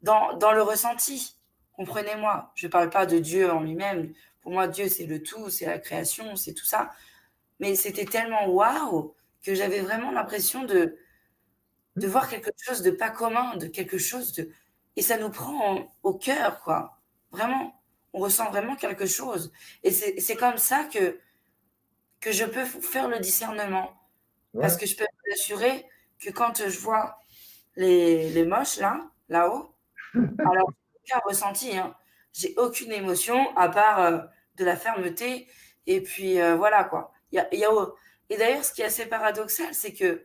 dans le ressenti, comprenez-moi. Je ne parle pas de Dieu en lui-même. Pour moi, Dieu, c'est le tout, c'est la création, c'est tout ça. Mais c'était tellement waouh que j'avais vraiment l'impression de voir quelque chose de pas commun, de quelque chose de et ça nous prend au cœur, quoi. Vraiment, on ressent vraiment quelque chose et c'est comme ça que je peux faire le discernement. Parce Voilà. que je peux vous assurer que quand je vois les moches là, là-haut, alors aucun ressenti, hein. J'ai aucune émotion à part, de la fermeté et puis, voilà quoi. Il y a et d'ailleurs ce qui est assez paradoxal, c'est que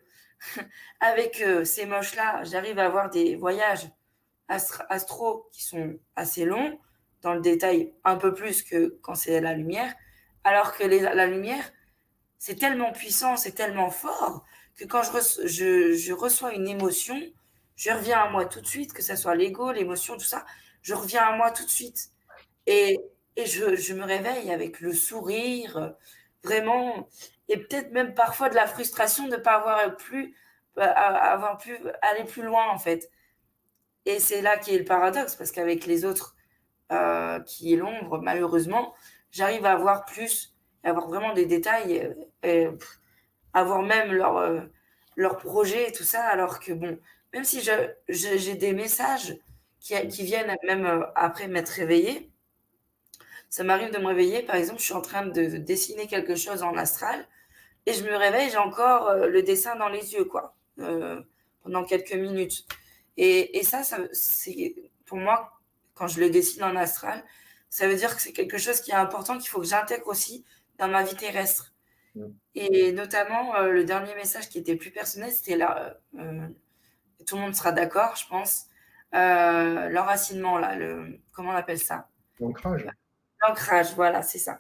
avec, ces moches-là, j'arrive à avoir des voyages astro qui sont assez longs, dans le détail un peu plus que quand c'est la lumière, alors que la lumière, c'est tellement puissant, c'est tellement fort que quand je reçois une émotion, je reviens à moi tout de suite, que ça soit l'ego, l'émotion, tout ça, je reviens à moi tout de suite. Et, et je me réveille avec le sourire, vraiment, et peut-être même parfois de la frustration de ne pas avoir pu aller plus loin en fait. Et c'est là qui est le paradoxe, parce qu'avec les autres, qui est l'ombre, malheureusement, j'arrive à voir plus, à avoir vraiment des détails, avoir même leur projet et tout ça, alors que bon, même si j'ai des messages qui viennent même après m'être réveillée, ça m'arrive de me réveiller, par exemple, je suis en train de dessiner quelque chose en astral et je me réveille, j'ai encore le dessin dans les yeux, quoi, pendant quelques minutes. Et ça, c'est pour moi, quand je le dessine en astral, ça veut dire que c'est quelque chose qui est important, qu'il faut que j'intègre aussi dans ma vie terrestre. Mm. Et notamment, le dernier message qui était plus personnel, c'était là, tout le monde sera d'accord, je pense, l'enracinement, là, comment on appelle ça? L'ancrage. L'ancrage, voilà, c'est ça.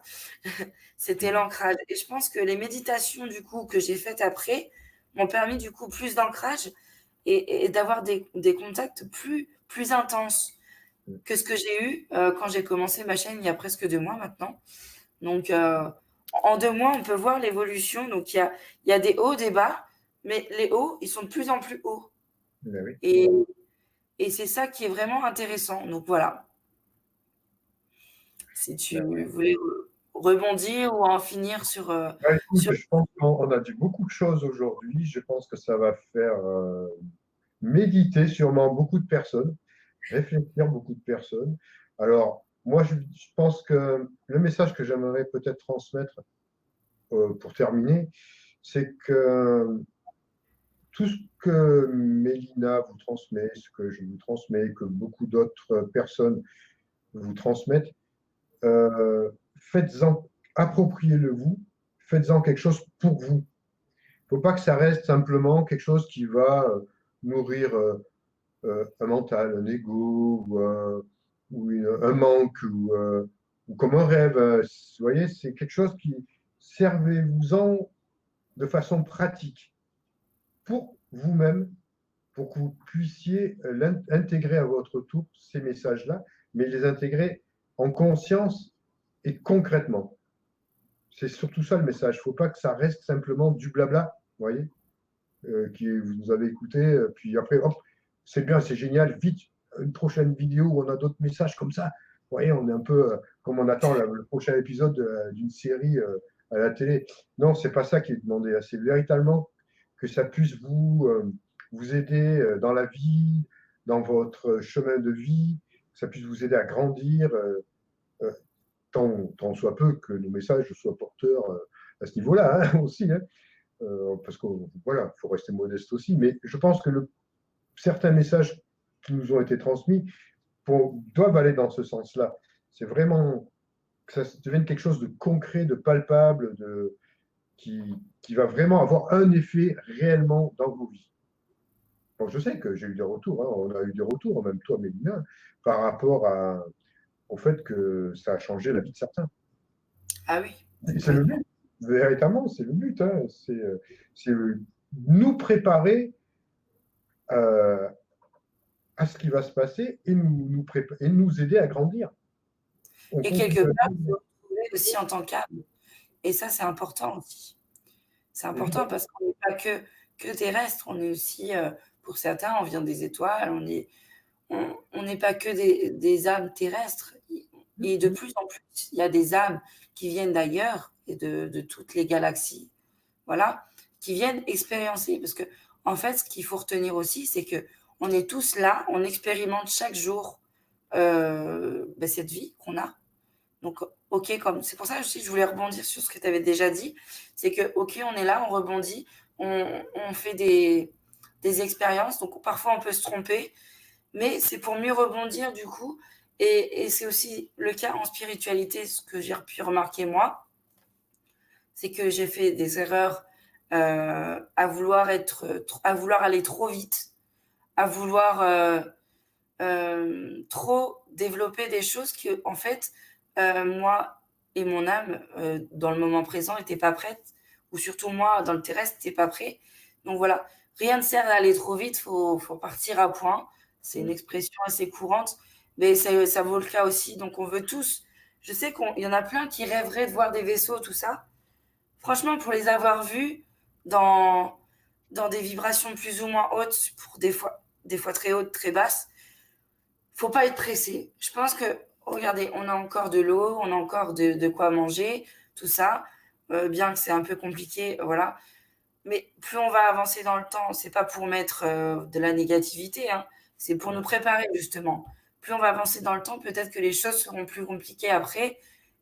C'était l'ancrage et je pense que les méditations du coup que j'ai faites après m'ont permis du coup plus d'ancrage et d'avoir des contacts plus intenses que ce que j'ai eu quand j'ai commencé ma chaîne il y a presque 2 mois maintenant. Donc, en 2 mois, on peut voir l'évolution. Donc, il y a des hauts, des bas, mais les hauts, ils sont de plus en plus hauts. Ben oui. Et, et c'est ça qui est vraiment intéressant. Donc, voilà. Si tu Ben ouais. voulais rebondir ou en finir sur, Ben, écoute, sur... je pense qu'on a dit beaucoup de choses aujourd'hui. Je pense que ça va faire méditer sûrement beaucoup de personnes, réfléchir beaucoup de personnes. Alors, moi, je pense que le message que j'aimerais peut-être transmettre pour terminer, c'est que tout ce que Mélina vous transmet, ce que je vous transmets, que beaucoup d'autres personnes vous transmettent, faites-en, appropriez-le vous, faites-en quelque chose pour vous. Il ne faut pas que ça reste simplement quelque chose qui va nourrir un mental, un ego un manque ou comme un rêve. Vous voyez, c'est quelque chose qui servez-vous-en de façon pratique pour vous-même, pour que vous puissiez intégrer à votre tour ces messages-là, mais les intégrer en conscience et concrètement. C'est surtout ça le message. Il ne faut pas que ça reste simplement du blabla, vous voyez, qui vous avez écouté, puis après, hop, c'est bien, c'est génial, vite, une prochaine vidéo où on a d'autres messages comme ça. Vous voyez, on est un peu comme on attend le prochain épisode d'une série à la télé. Non, c'est pas ça qui est demandé. C'est véritablement que ça puisse vous aider dans la vie, dans votre chemin de vie, que ça puisse vous aider à grandir, euh, tant soit peu que nos messages soient porteurs à ce niveau-là hein, aussi. Hein. Parce que voilà, il faut rester modeste aussi. Mais je pense que certains messages qui nous ont été transmis doivent aller dans ce sens-là. C'est vraiment que ça devienne quelque chose de concret, de palpable, qui va vraiment avoir un effet réellement dans vos vies. Bon, je sais que j'ai eu des retours, hein, on a eu des retours, même toi, Mélina, par rapport au fait que ça a changé la vie de certains. Ah oui, Et c'est le complètement. but, véritablement, c'est le but. Hein, c'est nous préparer euh, à ce qui va se passer et et nous aider à grandir. On Et continue quelque à part, se grandir. retrouver aussi en tant qu'âme. Et ça, c'est important aussi. C'est important parce qu'on n'est pas que terrestre, on est aussi, pour certains, on vient des étoiles, on n'est pas que des âmes terrestres. Et de plus en plus, il y a des âmes qui viennent d'ailleurs et de toutes les galaxies, voilà, qui viennent expériencer. Parce que, en fait, ce qu'il faut retenir aussi, c'est que on est tous là, on expérimente chaque jour cette vie qu'on a. Donc, ok, comme c'est pour ça aussi que je voulais rebondir sur ce que tu avais déjà dit, c'est que ok, on est là, on rebondit, on fait des expériences, donc parfois on peut se tromper, mais c'est pour mieux rebondir du coup, et c'est aussi le cas en spiritualité, ce que j'ai pu remarquer moi, c'est que j'ai fait des erreurs à vouloir aller trop vite, à vouloir trop développer des choses que, en fait, moi et mon âme, dans le moment présent, n'étaient pas prêtes, ou surtout moi, dans le terrestre, n'étais pas prêt. Donc voilà, rien ne sert d'aller trop vite, faut partir à point. C'est une expression assez courante, mais ça vaut le cas aussi. Donc on veut tous. Je sais qu'il y en a plein qui rêveraient de voir des vaisseaux, tout ça. Franchement, pour les avoir vus dans, dans des vibrations plus ou moins hautes, pour des fois très hautes, très basses, faut pas être pressé. Je pense que, regardez, on a encore de l'eau, on a encore de quoi manger, tout ça, bien que c'est un peu compliqué, voilà. Mais plus on va avancer dans le temps, c'est pas pour mettre de la négativité, hein, c'est pour nous préparer justement. Plus on va avancer dans le temps, peut-être que les choses seront plus compliquées après.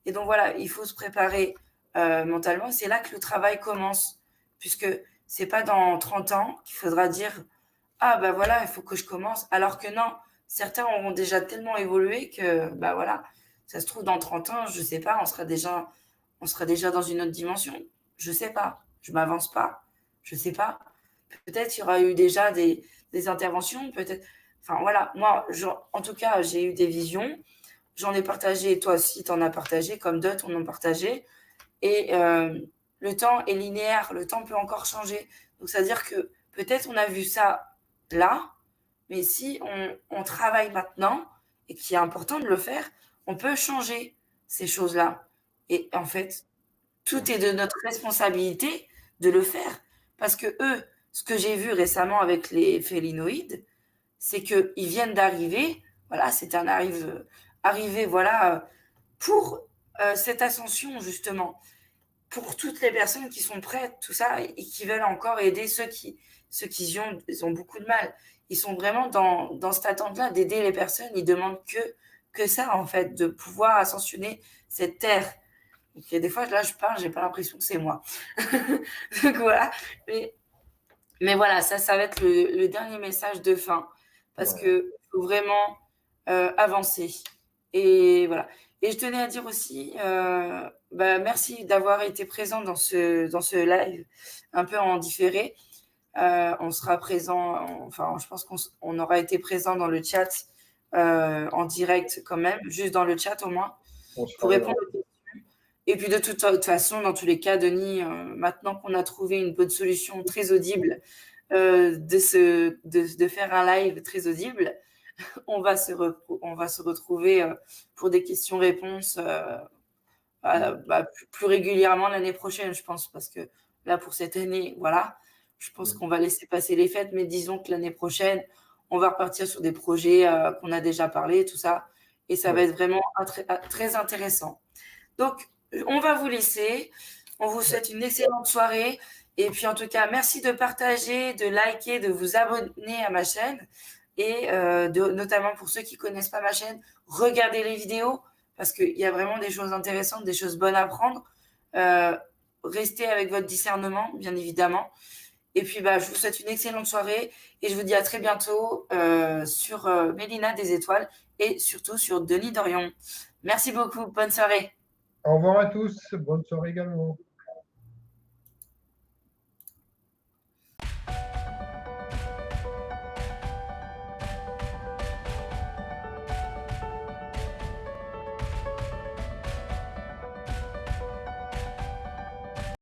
Et donc voilà, il faut se préparer mentalement. C'est là que le travail commence, puisque c'est pas dans 30 ans qu'il faudra dire ah bah voilà, il faut que je commence. Alors que non, certains auront déjà tellement évolué que bah voilà, ça se trouve dans 30 ans, je sais pas, on sera déjà dans une autre dimension. Je sais pas, je m'avance pas, je sais pas. Peut-être il y aura eu déjà des interventions, peut-être. Enfin voilà, moi, en tout cas, j'ai eu des visions, j'en ai partagé, toi aussi, tu en as partagé, comme d'autres en ont partagé. Et le temps est linéaire, le temps peut encore changer. Donc, c'est-à-dire que peut-être on a vu ça là, mais si on travaille maintenant et qu'il est important de le faire, on peut changer ces choses-là. Et en fait, tout est de notre responsabilité de le faire parce qu'eux, ce que j'ai vu récemment avec les félinoïdes, c'est qu'ils viennent d'arriver, voilà, c'est un arrivé, voilà, pour, cette ascension justement. Pour toutes les personnes qui sont prêtes, tout ça et qui veulent encore aider ceux qui ils ont beaucoup de mal. Ils sont vraiment dans cette attente-là d'aider les personnes. Ils demandent que ça, en fait, de pouvoir ascensionner cette terre. Donc, il y a des fois, là, je parle, j'ai pas l'impression que c'est moi. Donc, voilà. Mais voilà, ça va être le dernier message de fin. Parce Voilà. que faut vraiment avancer. Et voilà. Et je tenais à dire aussi, merci d'avoir été présent dans ce live un peu en différé. On sera présent, enfin, je pense qu'on aura été présent dans le chat en direct quand même, juste dans le chat au moins, On sera pour là. répondre aux questions. Et puis de toute façon, dans tous les cas, Denis, maintenant qu'on a trouvé une bonne solution très audible, de faire un live très audible, on va se retrouver pour des questions-réponses plus régulièrement l'année prochaine, je pense, parce que là, pour cette année, voilà, je pense qu'on va laisser passer les fêtes, mais disons que l'année prochaine, on va repartir sur des projets qu'on a déjà parlé, tout ça, et ça va Ouais. être vraiment très intéressant. Donc, on va vous laisser. On vous souhaite une excellente soirée. Et puis, en tout cas, merci de partager, de liker, de vous abonner à ma chaîne. Et notamment pour ceux qui ne connaissent pas ma chaîne, regardez les vidéos parce qu'il y a vraiment des choses intéressantes, des choses bonnes à prendre. Euh, Restez avec votre discernement, bien évidemment. Et puis, je vous souhaite une excellente soirée et je vous dis à très bientôt sur Mélina des Étoiles et surtout sur Denis Dorion. Merci beaucoup. Bonne soirée. Au revoir à tous. Bonne soirée également.